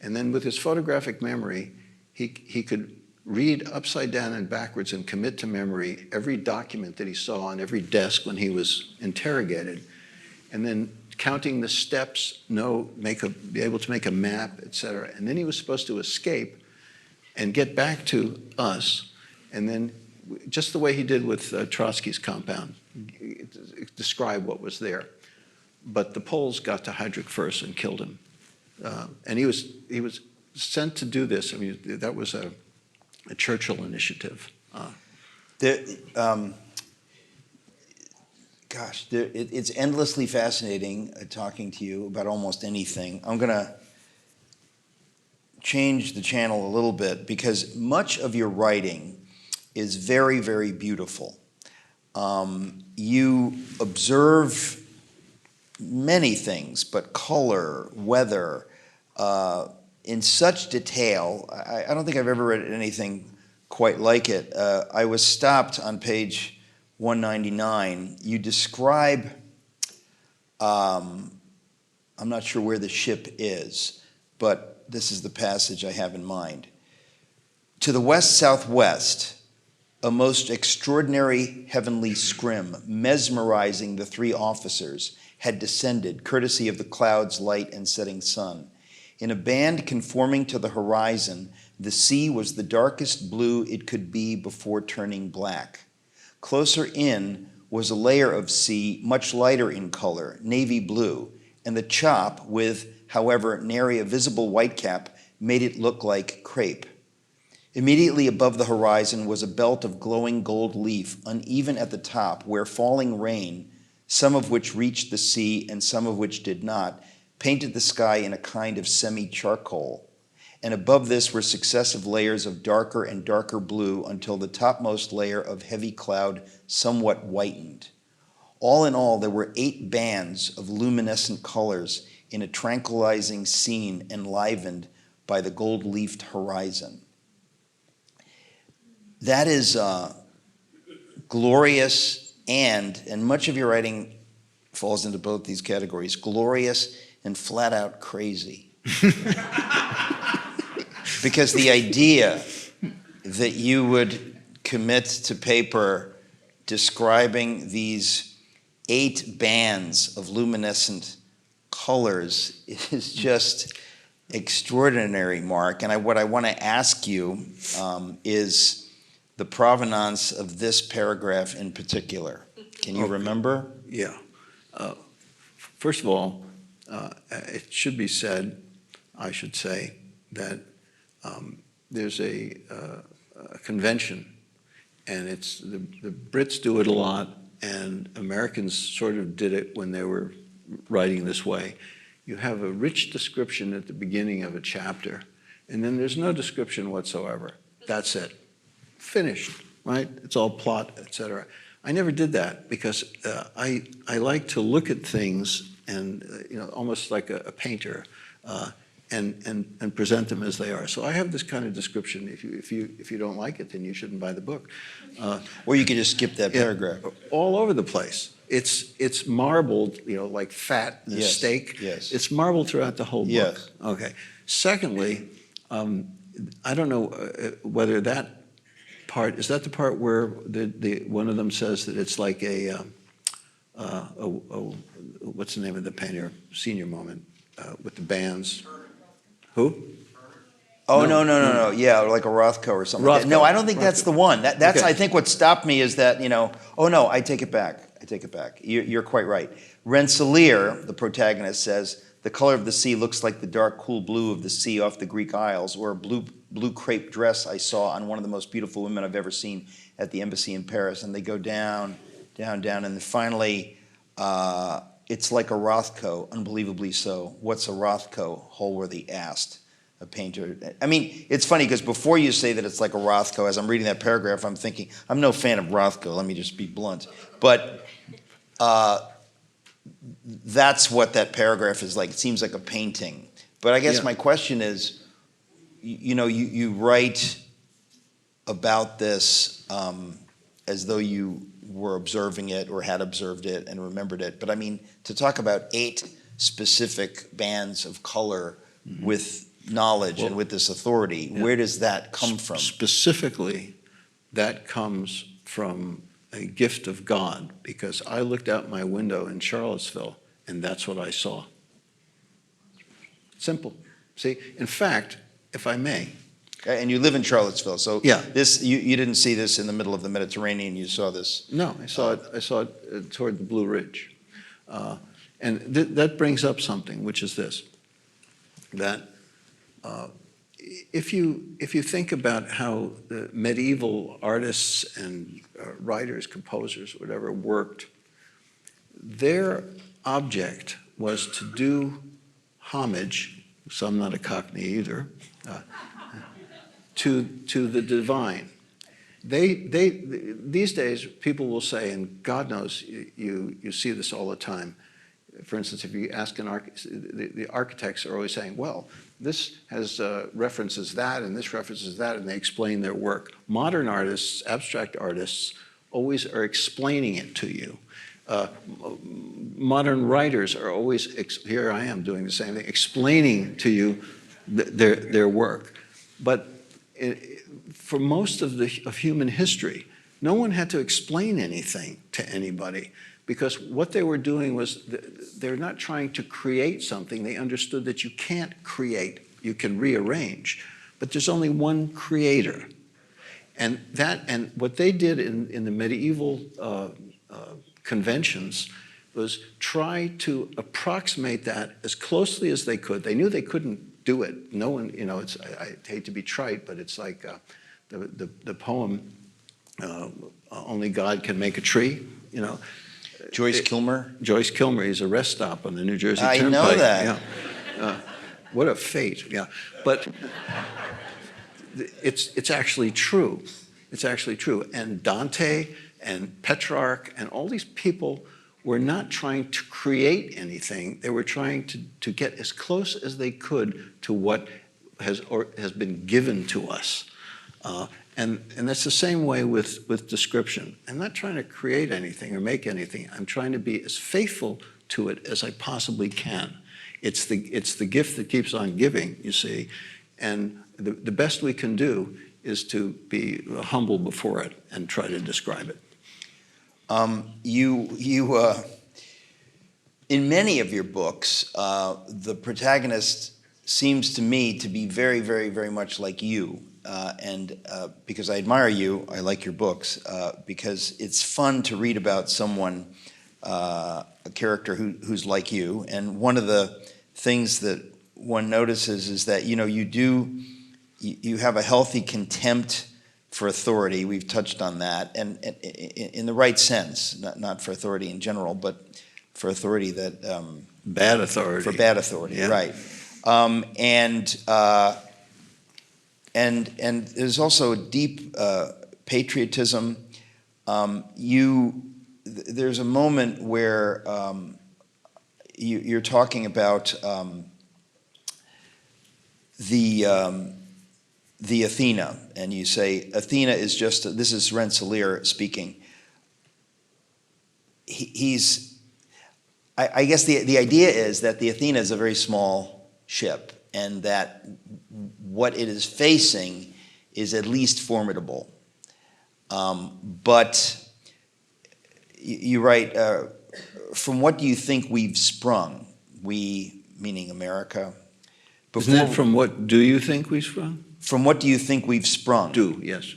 And then with his photographic memory, he could read upside down and backwards and commit to memory every document that he saw on every desk when he was interrogated. And then counting the steps, be able to make a map, et cetera. And then he was supposed to escape and get back to us, and then just the way he did with Trotsky's compound, describe what was there. But the Poles got to Heydrich first and killed him. And he was sent to do this. I mean, that was a Churchill initiative. It's endlessly fascinating talking to you about almost anything. I'm going to change the channel a little bit because much of your writing is very, very beautiful. You observe many things, but color, weather, in such detail. I don't think I've ever read anything quite like it. I was stopped on page 199. You describe, I'm not sure where the ship is, but this is the passage I have in mind. To the west-southwest, a most extraordinary heavenly scrim, mesmerizing the three officers, had descended, courtesy of the clouds, light, and setting sun. In a band conforming to the horizon, the sea was the darkest blue it could be before turning black. Closer in was a layer of sea much lighter in color, navy blue, and the chop, with, however, nary a visible whitecap, made it look like crepe. Immediately above the horizon was a belt of glowing gold leaf, uneven at the top, where falling rain, some of which reached the sea and some of which did not, painted the sky in a kind of semi-charcoal. And above this were successive layers of darker and darker blue until the topmost layer of heavy cloud somewhat whitened. All in all, there were 8 bands of luminescent colors in a tranquilizing scene enlivened by the gold-leafed horizon. That is glorious and much of your writing falls into both these categories, glorious and flat out crazy. Because the idea that you would commit to paper describing these 8 bands of luminescent colors is just extraordinary, Mark. And what I want to ask you is the provenance of this paragraph in particular. Can you remember? Yeah. First of all, it should be said, I should say, that there's a convention, and it's the Brits do it a lot, and Americans sort of did it when they were writing this way. You have a rich description at the beginning of a chapter, and then there's no description whatsoever. That's it. Finished, right? It's all plot, etc. I never did that because I like to look at things and almost like a painter and present them as they are. So I have this kind of description. If you don't like it, then you shouldn't buy the book. Or you could just skip that paragraph. All over the place. It's marbled, like fat in a steak. Yes. It's marbled throughout the whole book. Yes. Okay. Secondly, I don't know whether that part, is that the part where one of them says that it's like what's the name of the painter, senior moment, with the bands? Who? Oh, no. Yeah, like a Rothko or something like that. No, I don't think that's the one. That's okay. I think what stopped me is that, oh no, I take it back. You're quite right. Rensselaer, the protagonist, says, the color of the sea looks like the dark, cool blue of the sea off the Greek Isles, or a blue crepe dress I saw on one of the most beautiful women I've ever seen at the embassy in Paris. And they go down, and then finally, it's like a Rothko, unbelievably so. What's a Rothko? Holworthy asked a painter. I mean, it's funny because before you say that it's like a Rothko, as I'm reading that paragraph, I'm thinking, I'm no fan of Rothko, let me just be blunt. But that's what that paragraph is like. It seems like a painting. But I guess my question is, you write about this as though you were observing it or had observed it and remembered it. But I mean, to talk about 8 specific bands of color with knowledge and with this authority, where does that come from? Specifically, that comes from a gift of God, because I looked out my window in Charlottesville and that's what I saw. Simple. See, in fact, if I may. And you live in Charlottesville, so yeah. This you didn't see this in the middle of the Mediterranean. You saw this. No, I saw it toward the Blue Ridge, and that brings up something, which is this: that if you think about how the medieval artists and writers, composers, whatever, worked, their object was to do homage, so I'm not a Cockney either, to the divine. These days, people will say, and God knows you see this all the time. For instance, if you ask the architects are always saying, well, this has references that, and this references that, and they explain their work. Modern artists, abstract artists, always are explaining it to you. Modern writers are always, here I am doing the same thing, explaining to you their work. But for most of human history, no one had to explain anything to anybody, because what they were doing was they're not trying to create something. They understood that you can't create, you can rearrange, but there's only one creator. And what they did in the medieval conventions was try to approximate that as closely as they could. They knew they couldn't do it. No one, I hate to be trite, but it's like the poem, Only God Can Make a Tree, Joyce Kilmer? Joyce Kilmer, he's a rest stop on the New Jersey I Turnpike. know that. Yeah. What a fate, yeah. But it's actually true. It's actually true. And Dante and Petrarch and all these people were not trying to create anything. They were trying to get as close as they could to what has been given to us. And that's the same way with description. I'm not trying to create anything or make anything. I'm trying to be as faithful to it as I possibly can. It's the gift that keeps on giving, you see. And the best we can do is to be humble before it and try to describe it. In many of your books, the protagonist seems to me to be very, very, very much like you. And because I admire you, I like your books, because it's fun to read about someone, a character who's like you. And one of the things that one notices is that, you have a healthy contempt for authority. We've touched on that, and in the right sense, not for authority in general, but for authority that bad authority. For bad authority, yeah. Right? And there's also a deep patriotism. There's a moment where you're talking about the Athena, and you say Athena is just, this is Rensselaer speaking. I guess the idea is that the Athena is a very small ship, and that what it is facing is at least formidable. But you write, from what do you think we've sprung? We, meaning America. Isn't that from what do you think we've sprung? From what do you think we've sprung? Yes.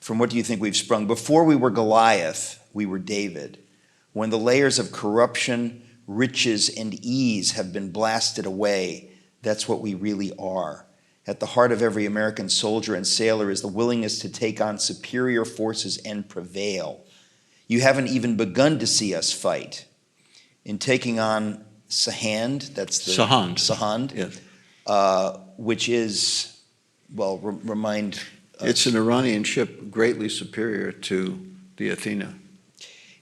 From what do you think we've sprung? Before we were Goliath, we were David. When the layers of corruption, riches, and ease have been blasted away, that's what we really are. At the heart of every American soldier and sailor is the willingness to take on superior forces and prevail. You haven't even begun to see us fight. In taking on Sahand, that's the... Sahand. Yes. Which is... Well, remind us. It's an Iranian ship greatly superior to the Athena.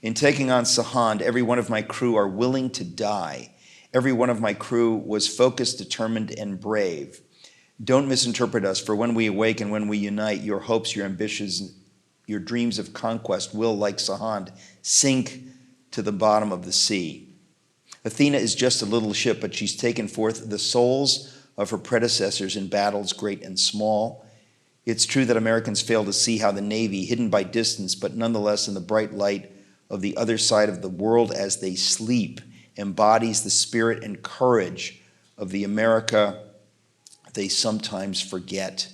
In taking on Sahand, every one of my crew are willing to die. Every one of my crew was focused, determined, and brave. Don't misinterpret us, for when we awake and when we unite, your hopes, your ambitions, your dreams of conquest will, like Sahand, sink to the bottom of the sea. Athena is just a little ship, but she's taken forth the souls of her predecessors in battles great and small. It's true that Americans fail to see how the Navy, hidden by distance, but nonetheless in the bright light of the other side of the world as they sleep, embodies the spirit and courage of the America they sometimes forget.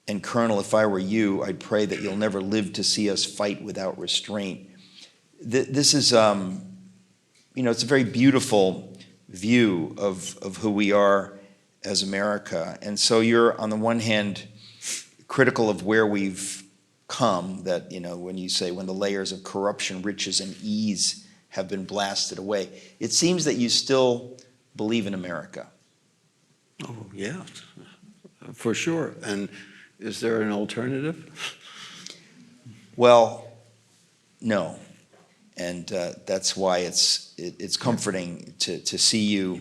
And Colonel, if I were you, I'd pray that you'll never live to see us fight without restraint. This is, it's a very beautiful view of who we are as America. And so you're, on the one hand, critical of where we've come, that, when you say when the layers of corruption, riches, and ease have been blasted away, it seems that you still believe in America. Oh, yeah, for sure. And is there an alternative? Well, no. And that's why it's comforting to see you,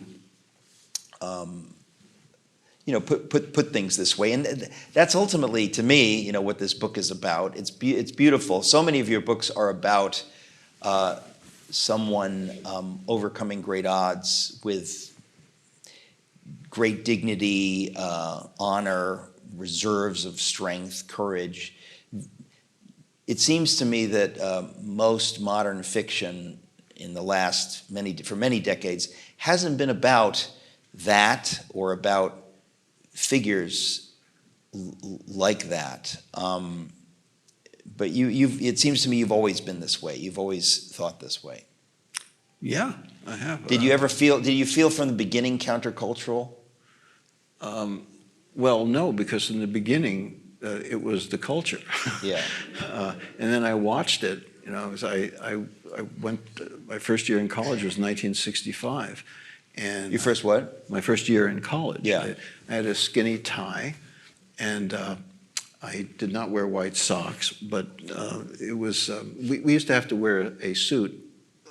put things this way. And that's ultimately, to me, what this book is about. It's beautiful. So many of your books are about someone overcoming great odds with great dignity, honor, reserves of strength, courage. It seems to me that most modern fiction in the last for many decades hasn't been about that or about figures like that. But it seems to me you've always been this way. You've always thought this way. Yeah, I have. Did you feel from the beginning countercultural? Well, no, because in the beginning, it was the culture. Yeah. And then I watched it, as I went, my first year in college was 1965. And Your first what? My first year in college. Yeah. I had a skinny tie, and I did not wear white socks, but it was, we used to have to wear a suit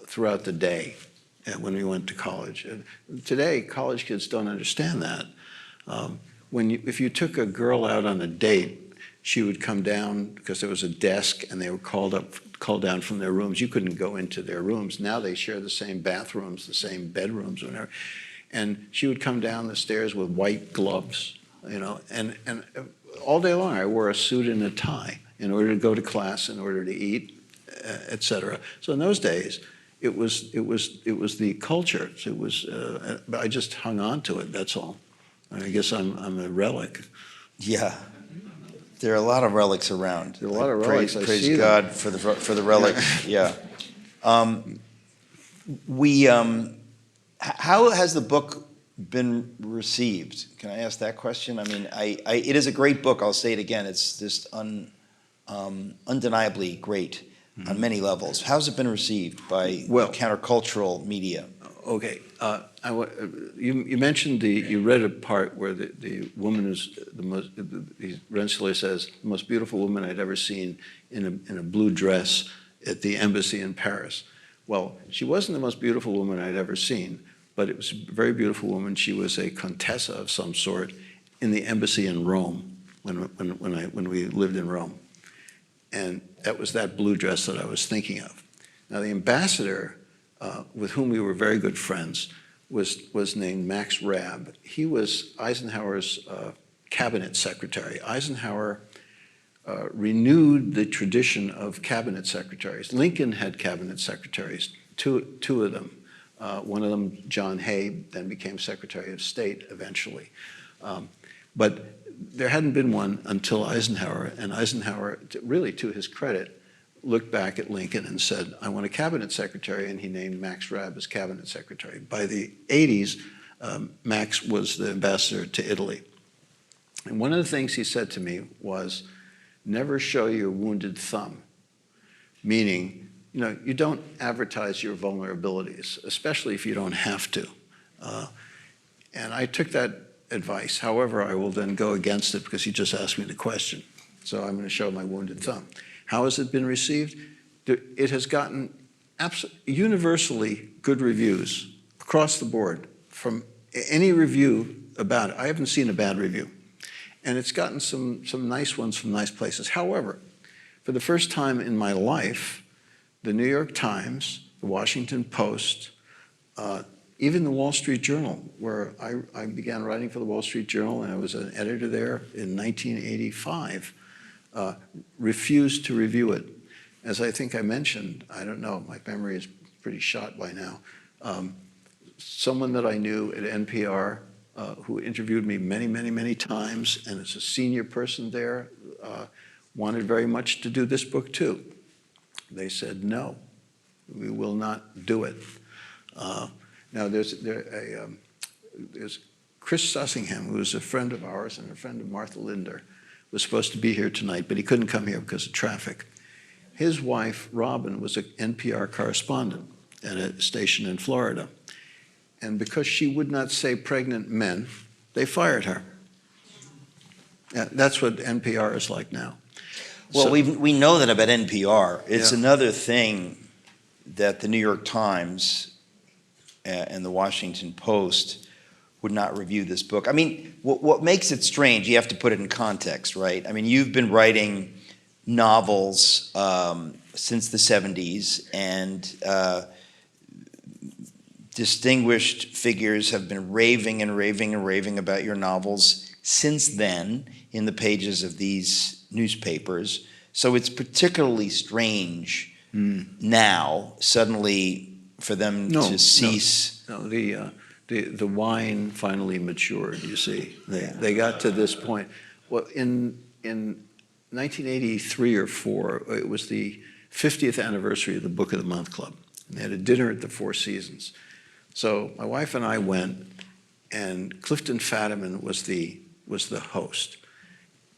throughout the day when we went to college. And today, college kids don't understand that. If you took a girl out on a date, she would come down because there was a desk and they were called down from their rooms. You couldn't go into their rooms. Now they share the same bathrooms, the same bedrooms, whatever. And she would come down the stairs with white gloves, and all day long I wore a suit and a tie in order to go to class, in order to eat, etc. So in those days, it was the culture. It was, I just hung on to it. That's all. I guess I'm a relic. Yeah, there are a lot of relics around. There are a lot of relics. Praise God for the relics. Yeah. How has the book been received? Can I ask that question? I mean, it is a great book. I'll say it again. It's just undeniably great on many levels. How's it been received by countercultural media? Okay, you mentioned you read a part where the woman is the most. Rensselaer says the most beautiful woman I'd ever seen in a blue dress at the embassy in Paris. Well, she wasn't the most beautiful woman I'd ever seen, but it was a very beautiful woman. She was a contessa of some sort in the embassy in Rome when we lived in Rome, and that was that blue dress that I was thinking of. Now the ambassador, with whom we were very good friends, was named Max Raab. He was Eisenhower's cabinet secretary. Eisenhower renewed the tradition of cabinet secretaries. Lincoln had cabinet secretaries, two of them. One of them, John Hay, then became Secretary of State eventually. But there hadn't been one until Eisenhower, and Eisenhower, really to his credit, looked back at Lincoln and said, I want a cabinet secretary, and he named Max Raab as cabinet secretary. By the 80s, Max was the ambassador to Italy. And one of the things he said to me was, never show your wounded thumb, meaning, you don't advertise your vulnerabilities, especially if you don't have to. And I took that advice. However, I will then go against it because he just asked me the question. So I'm going to show my wounded thumb. How has it been received? It has gotten universally good reviews across the board from any review about it. I haven't seen a bad review. And it's gotten some nice ones from nice places. However, for the first time in my life, the New York Times, the Washington Post, even the Wall Street Journal, where I began writing for the Wall Street Journal, and I was an editor there in 1985, refused to review it. As I think I mentioned, I don't know, my memory is pretty shot by now, someone that I knew at NPR who interviewed me many, many, many times, and is a senior person there, wanted very much to do this book too. They said, no, we will not do it. Now, there's Chris Sussingham, who is a friend of ours and a friend of Martha Linder, was supposed to be here tonight, but he couldn't come here because of traffic. His wife, Robin, was an NPR correspondent at a station in Florida. And because she would not say pregnant men, they fired her. Yeah, that's what NPR is like now. Well, So- we know that about NPR. It's Yeah. another thing that the New York Times and the Washington Post would not review this book. I mean, what makes it strange, you have to put it in context, right? I mean, you've been writing novels since the 70s, and distinguished figures have been raving and raving and raving about your novels since then in the pages of these newspapers. So it's particularly strange now, suddenly, for them to cease. No, the wine finally matured, you see. They got to this point. Well, in 1983 or 4, it was the 50th anniversary of the Book of the Month Club. And they had a dinner at the Four Seasons. So my wife and I went, and Clifton Fadiman was the host.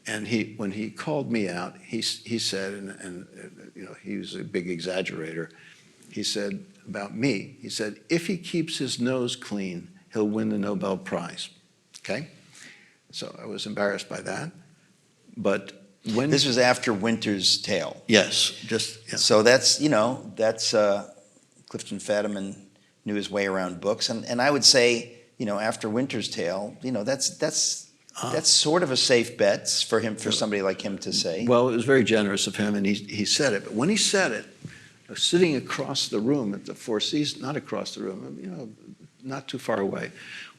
And when he called me out, he said, and you know, he was a big exaggerator. He said about me, he said, if he keeps his nose clean, he'll win the Nobel Prize. Okay? So I was embarrassed by that. But when This was after Winter's Tale. yes, just yeah. So that's, you know, that's Clifton Fadiman knew his way around books. And I would say, you know, after Winter's Tale, you know, that's sort of a safe bet for him, for somebody like him to say. Well, it was very generous of him, and he said it. But when he said it, sitting across the room at the Four Seasons, not across the room, you know, not too far away,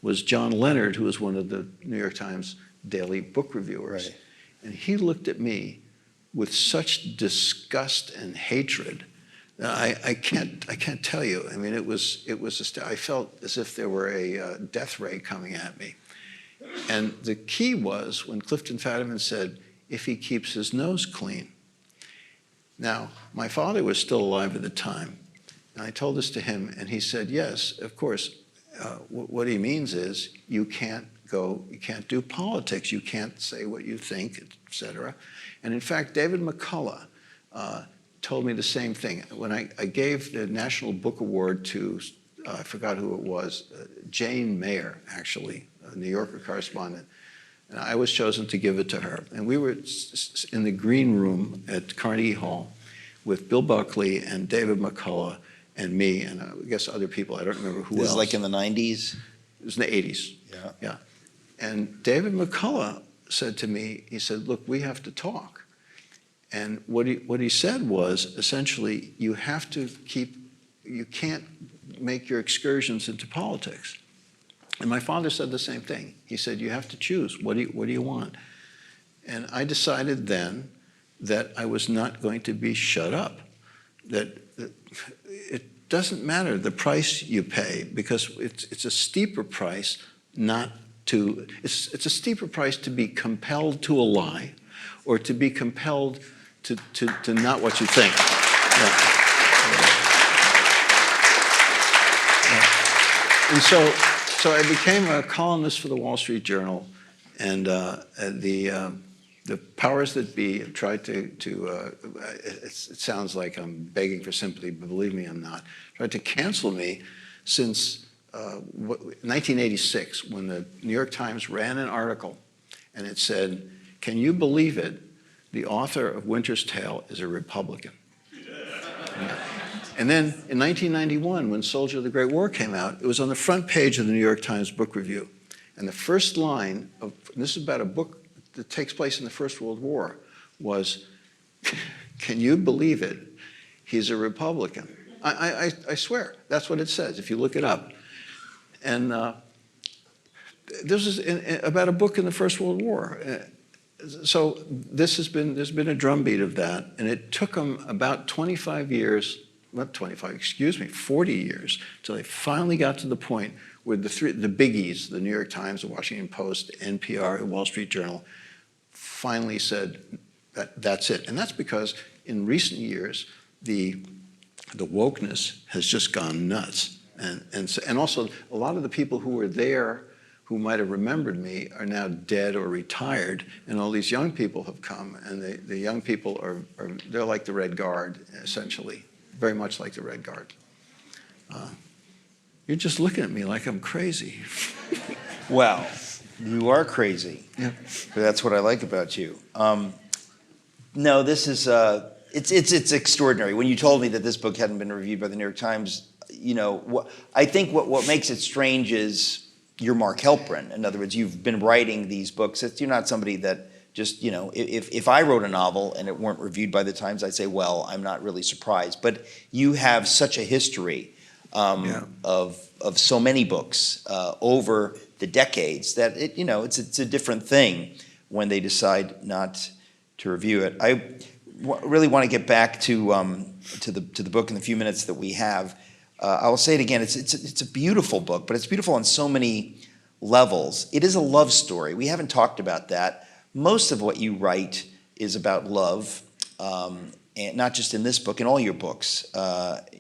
was John Leonard, who was one of the New York Times daily book reviewers. Right. And he looked at me with such disgust and hatred. I can't tell you. I mean, I felt as if there were a death ray coming at me. And the key was when Clifton Fadiman said, if he keeps his nose clean. Now, my father was still alive at the time, and I told this to him, and he said, yes, of course. What he means is you can't do politics, you can't say what you think, etc. And in fact, David McCullough told me the same thing. When I gave the National Book Award to, I forgot who it was, Jane Mayer, actually, a New Yorker correspondent, and I was chosen to give it to her. And we were in the green room at Carnegie Hall with Bill Buckley and David McCullough and me, and I guess other people. I don't remember who else. This is like in the 90s? It was in the 80s. Yeah. And David McCullough said to me, he said, look, we have to talk. And what he said was, essentially, you can't make your excursions into politics. And my father said the same thing. He said, you have to choose. What do you want? And I decided then that I was not going to be shut up, that it doesn't matter the price you pay, because it's a steeper price it's a steeper price to be compelled to a lie or to be compelled to not what you think. Yeah. And so I became a columnist for the Wall Street Journal, and the powers that be have tried it sounds like I'm begging for sympathy, but believe me, I'm not, tried to cancel me since 1986, when the New York Times ran an article, and it said, can you believe it, the author of Winter's Tale is a Republican. Yeah. And then in 1991, when Soldier of the Great War came out, it was on the front page of the New York Times Book Review. And the first line this is about a book that takes place in the First World War, was, can you believe it? He's a Republican. I swear, that's what it says, if you look it up. And this is about a book in the First World War. So there's been a drumbeat of that, and it took them about 25 years, not 25, excuse me, 40 years, till they finally got to the point where the biggies, the New York Times, the Washington Post, NPR, the Wall Street Journal, finally said that's it. And that's because in recent years, the wokeness has just gone nuts. And also, a lot of the people who were there who might have remembered me are now dead or retired, and all these young people have come, and the young people they're like the Red Guard, essentially, very much like the Red Guard. You're just looking at me like I'm crazy. Well, you are crazy. Yeah. That's what I like about you. No, this is it's extraordinary. When you told me that this book hadn't been reviewed by the New York Times, I think what makes it strange is you're Mark Helprin. In other words, you've been writing these books. You're not somebody that just, if I wrote a novel and it weren't reviewed by the Times, I'd say, well, I'm not really surprised. But you have such a history of so many books over the decades that it's a different thing when they decide not to review it. I really want to get back to the book in the few minutes that we have. I will say it again. It's a beautiful book, but it's beautiful on so many levels. It is a love story. We haven't talked about that. Most of what you write is about love, and not just in this book. In all your books,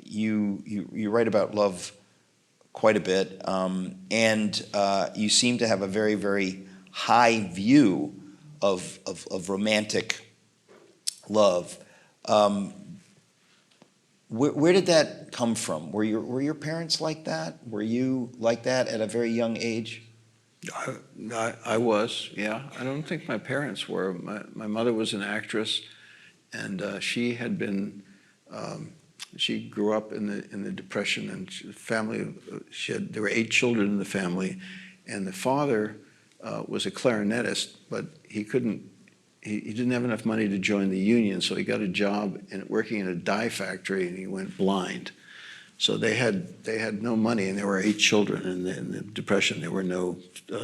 you write about love quite a bit, and you seem to have a very, very high view of romantic love. Where did that come from? Were your parents like that? Were you like that at a very young age? I was, yeah. I don't think my parents were. My mother was an actress, and she had been. She grew up in the Depression, and there were 8 children in the family, and the father was a clarinetist, but he couldn't. He didn't have enough money to join the union, so he got a job working in a dye factory, and he went blind. So they had no money, and there were 8 children. In the Depression, there were no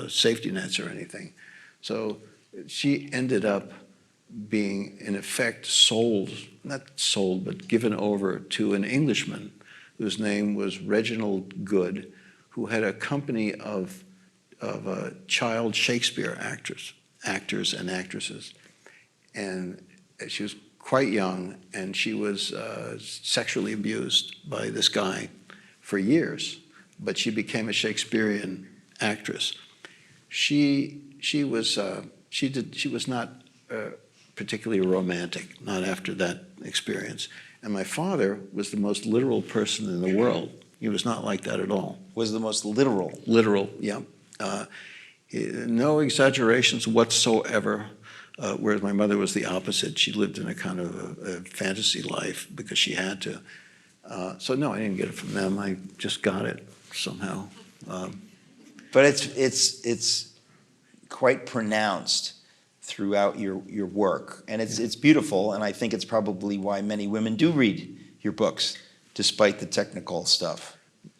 safety nets or anything. So she ended up being, in effect, not sold, but given over to an Englishman whose name was Reginald Good, who had a company of child Shakespeare actors and actresses. And she was quite young, and she was sexually abused by this guy for years, but she became a Shakespearean actress. She was not particularly romantic, not after that experience. And my father was the most literal person in the world. He was not like that at all. Was the most literal? Literal, yeah. No exaggerations whatsoever. Whereas my mother was the opposite. She lived in a kind of a fantasy life because she had to. So no, I didn't get it from them. I just got it somehow. But it's quite pronounced throughout your work, and it's beautiful. And I think it's probably why many women do read your books, despite the technical stuff.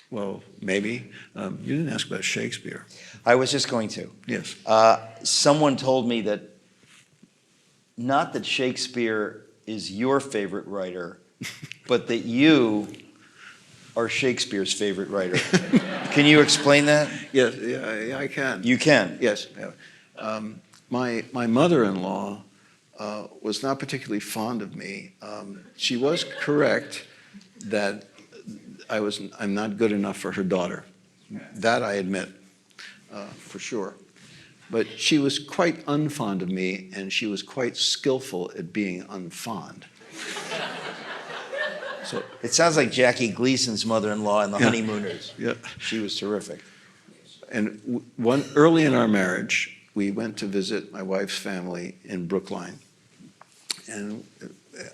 Well, maybe. You didn't ask about Shakespeare. I was just going to. Yes. Someone told me that. Not that Shakespeare is your favorite writer, but that you are Shakespeare's favorite writer. Can you explain that? Yes, yeah, I can. You can? Yes. My mother-in-law was not particularly fond of me. She was correct that I'm not good enough for her daughter. That I admit, for sure. But she was quite unfond of me, and she was quite skillful at being unfond. So it sounds like Jackie Gleason's mother-in-law in The Honeymooners. Yeah. She was terrific. And early in our marriage, we went to visit my wife's family in Brookline. And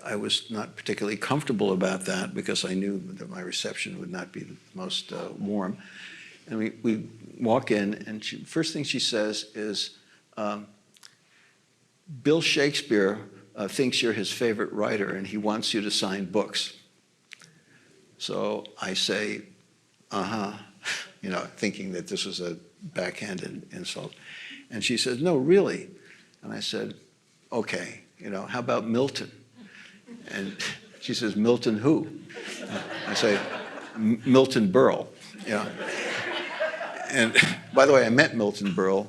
I was not particularly comfortable about that because I knew that my reception would not be the most warm. And we walk in, and first thing she says is, Bill Shakespeare thinks you're his favorite writer, and he wants you to sign books. So I say, thinking that this was a backhanded insult. And she says, no, really. And I said, okay, how about Milton? And she says, Milton who? I say, Milton Berle. And by the way, I met Milton Berle,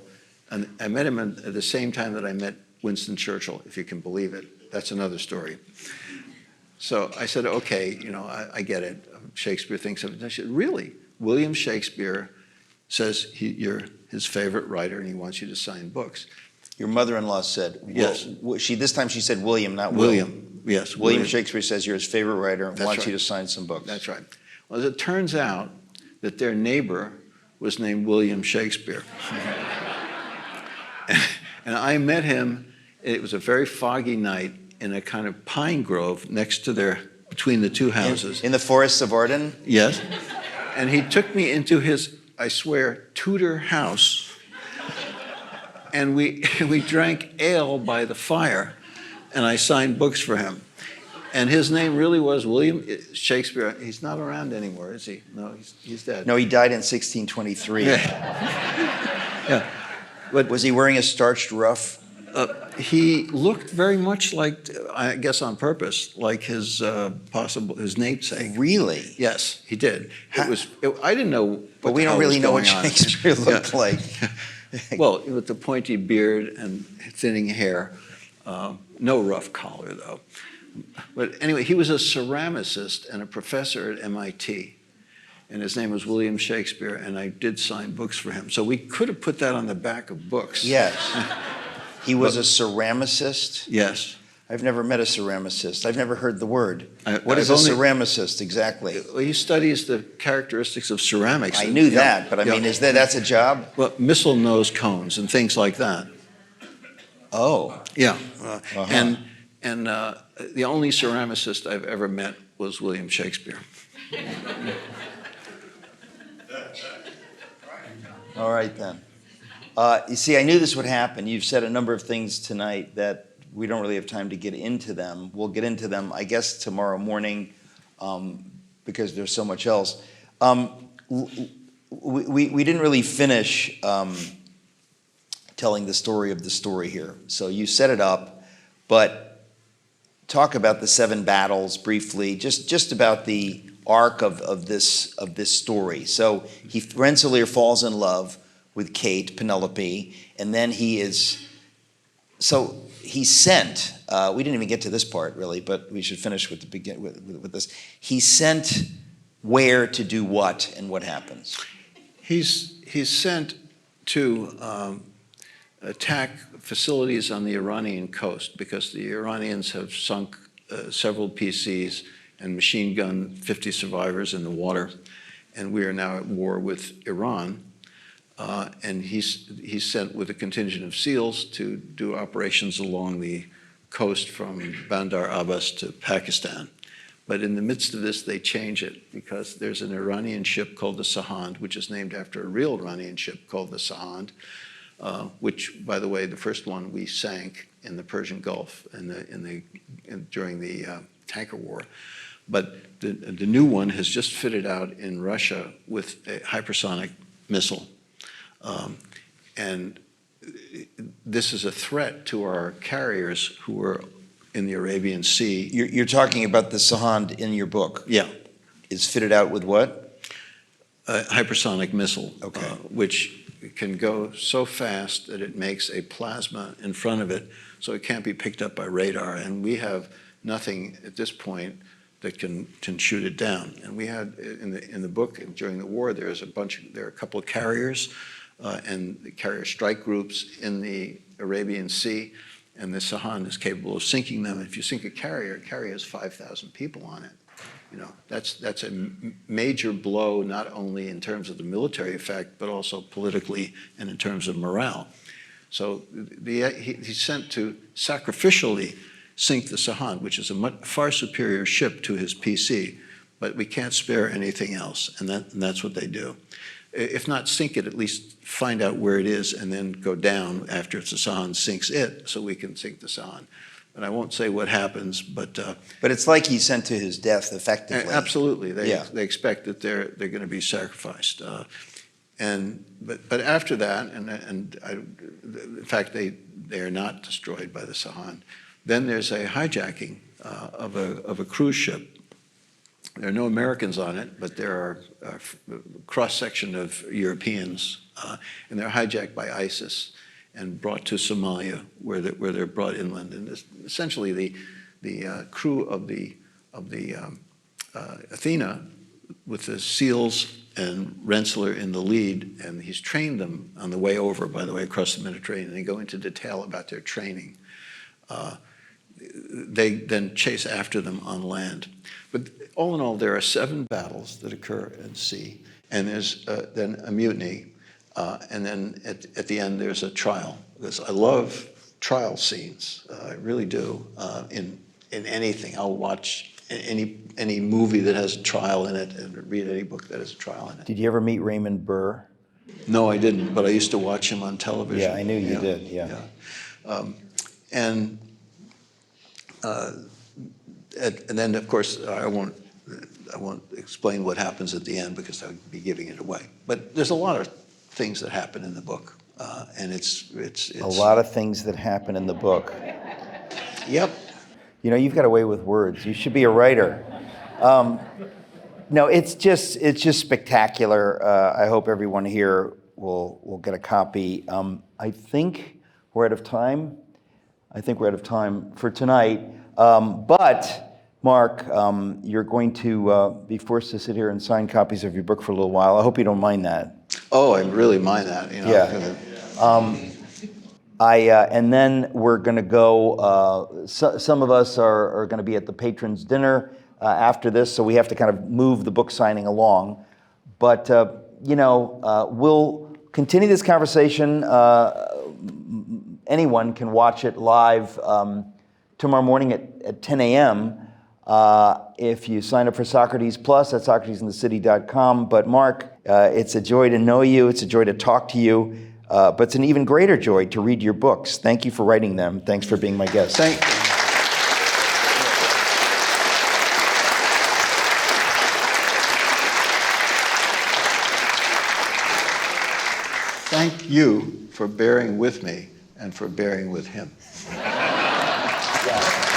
and I met him at the same time that I met Winston Churchill, if you can believe it. That's another story. So I said, okay, I get it. Shakespeare thinks of it. And I said, really? William Shakespeare says you're his favorite writer and he wants you to sign books. Your mother-in-law said, Yes. This time she said William, not Will. William, yes. William Shakespeare says you're his favorite writer and That's wants right. you to sign some books. That's right. Well, as it turns out that their neighbor was named William Shakespeare. And I met him, it was a very foggy night in a kind of pine grove next to between the two houses. In the forests of Arden? Yes. And he took me into his, I swear, Tudor house. And we drank ale by the fire, and I signed books for him. And his name really was William Shakespeare. He's not around anymore, is he? No, he's dead. No, he died in 1623. Yeah. But Was he wearing a starched ruff? he looked very much like, I guess on purpose, like his namesake. Really? Yes, he did. I didn't know. But we don't really know what Shakespeare looked like. Well, with the pointy beard and thinning hair, no rough collar though. But anyway, he was a ceramicist and a professor at MIT. And his name was William Shakespeare, and I did sign books for him. So we could have put that on the back of books. Yes. He was a ceramicist? Yes. I've never met a ceramicist. I've never heard the word. What is I've a only- ceramicist exactly? Well, he studies the characteristics of ceramics. I and, knew you know, that, but I mean, that's a job? Well, missile nose cones and things like that. Oh. Yeah. Uh-huh. And the only ceramicist I've ever met was William Shakespeare. All right, then. You see, I knew this would happen. You've said a number of things tonight that we don't really have time to get into them. We'll get into them, I guess, tomorrow morning because there's so much else. We didn't really finish telling the story of the story here. So you set it up, but talk about the 7 battles briefly, just about the arc of this story. So Rensselaer falls in love with Kate, Penelope, and then he's sent. We didn't even get to this part really, but we should finish with with this. He's sent where to do what, and what happens? He's sent to attack facilities on the Iranian coast because the Iranians have sunk several PCs and machine gunned 50 survivors in the water, and we are now at war with Iran. And he's sent with a contingent of SEALs to do operations along the coast from Bandar Abbas to Pakistan. But in the midst of this, they change it because there's an Iranian ship called the Sahand, which is named after a real Iranian ship called the Sahand, which, by the way, the first one we sank in the Persian Gulf during the tanker war. But the new one has just fitted out in Russia with a hypersonic missile. And this is a threat to our carriers who are in the Arabian Sea. You're talking about the Sahand in your book. Yeah. Is fitted out with what? A hypersonic missile, Okay. Which can go so fast that it makes a plasma in front of it, so it can't be picked up by radar. And we have nothing at this point that can shoot it down. And we had in the book during the war, there are a couple of carriers and the carrier strike groups in the Arabian Sea, and the Sahand is capable of sinking them. If you sink a carrier has 5,000 people on it. You know, that's a major blow, not only in terms of the military effect, but also politically and in terms of morale. So he's sent to sacrificially sink the Sahand, which is a far superior ship to his PC, but we can't spare anything else, and that's what they do. If not sink it, at least find out where it is and then go down after the Sahand sinks it, so we can sink the Sahand. And I won't say what happens, but it's like he's sent to his death, effectively. Absolutely, they expect that they're going to be sacrificed. But after that, in fact, they are not destroyed by the Sahand. Then there's a hijacking of a cruise ship. There are no Americans on it, but there are a cross-section of Europeans, and they're hijacked by ISIS and brought to Somalia, where they're brought inland. And essentially, the crew of the Athena with the SEALs and Rensselaer in the lead, and he's trained them on the way over, by the way, across the Mediterranean. They go into detail about their training. They then chase after them on land. But all in all, there are 7 battles that occur at sea, and there's then a mutiny, and then at the end there's a trial. Because I love trial scenes, I really do. In anything, I'll watch any movie that has a trial in it, and read any book that has a trial in it. Did you ever meet Raymond Burr? No, I didn't, but I used to watch him on television. Yeah, I knew you did, yeah. And then, of course, I won't explain what happens at the end because I would be giving it away. But there's a lot of things that happen in the book, and it's a lot of things that happen in the book. Yep. You know, you've got a way with words. You should be a writer. No, it's just spectacular. I hope everyone here will get a copy. I think we're out of time. For tonight. But Mark, you're going to be forced to sit here and sign copies of your book for a little while. I hope you don't mind that. Oh, I really mind that. You know, yeah. And then we're going to go. Some of us are going to be at the patrons' dinner after this, so we have to kind of move the book signing along. But we'll continue this conversation. Anyone can watch it live tomorrow morning at 10 a.m. If you sign up for Socrates Plus at socratesinthecity.com. But Mark, it's a joy to know you. It's a joy to talk to you. But it's an even greater joy to read your books. Thank you for writing them. Thanks for being my guest. Thank you for bearing with me and for bearing with him. Yeah.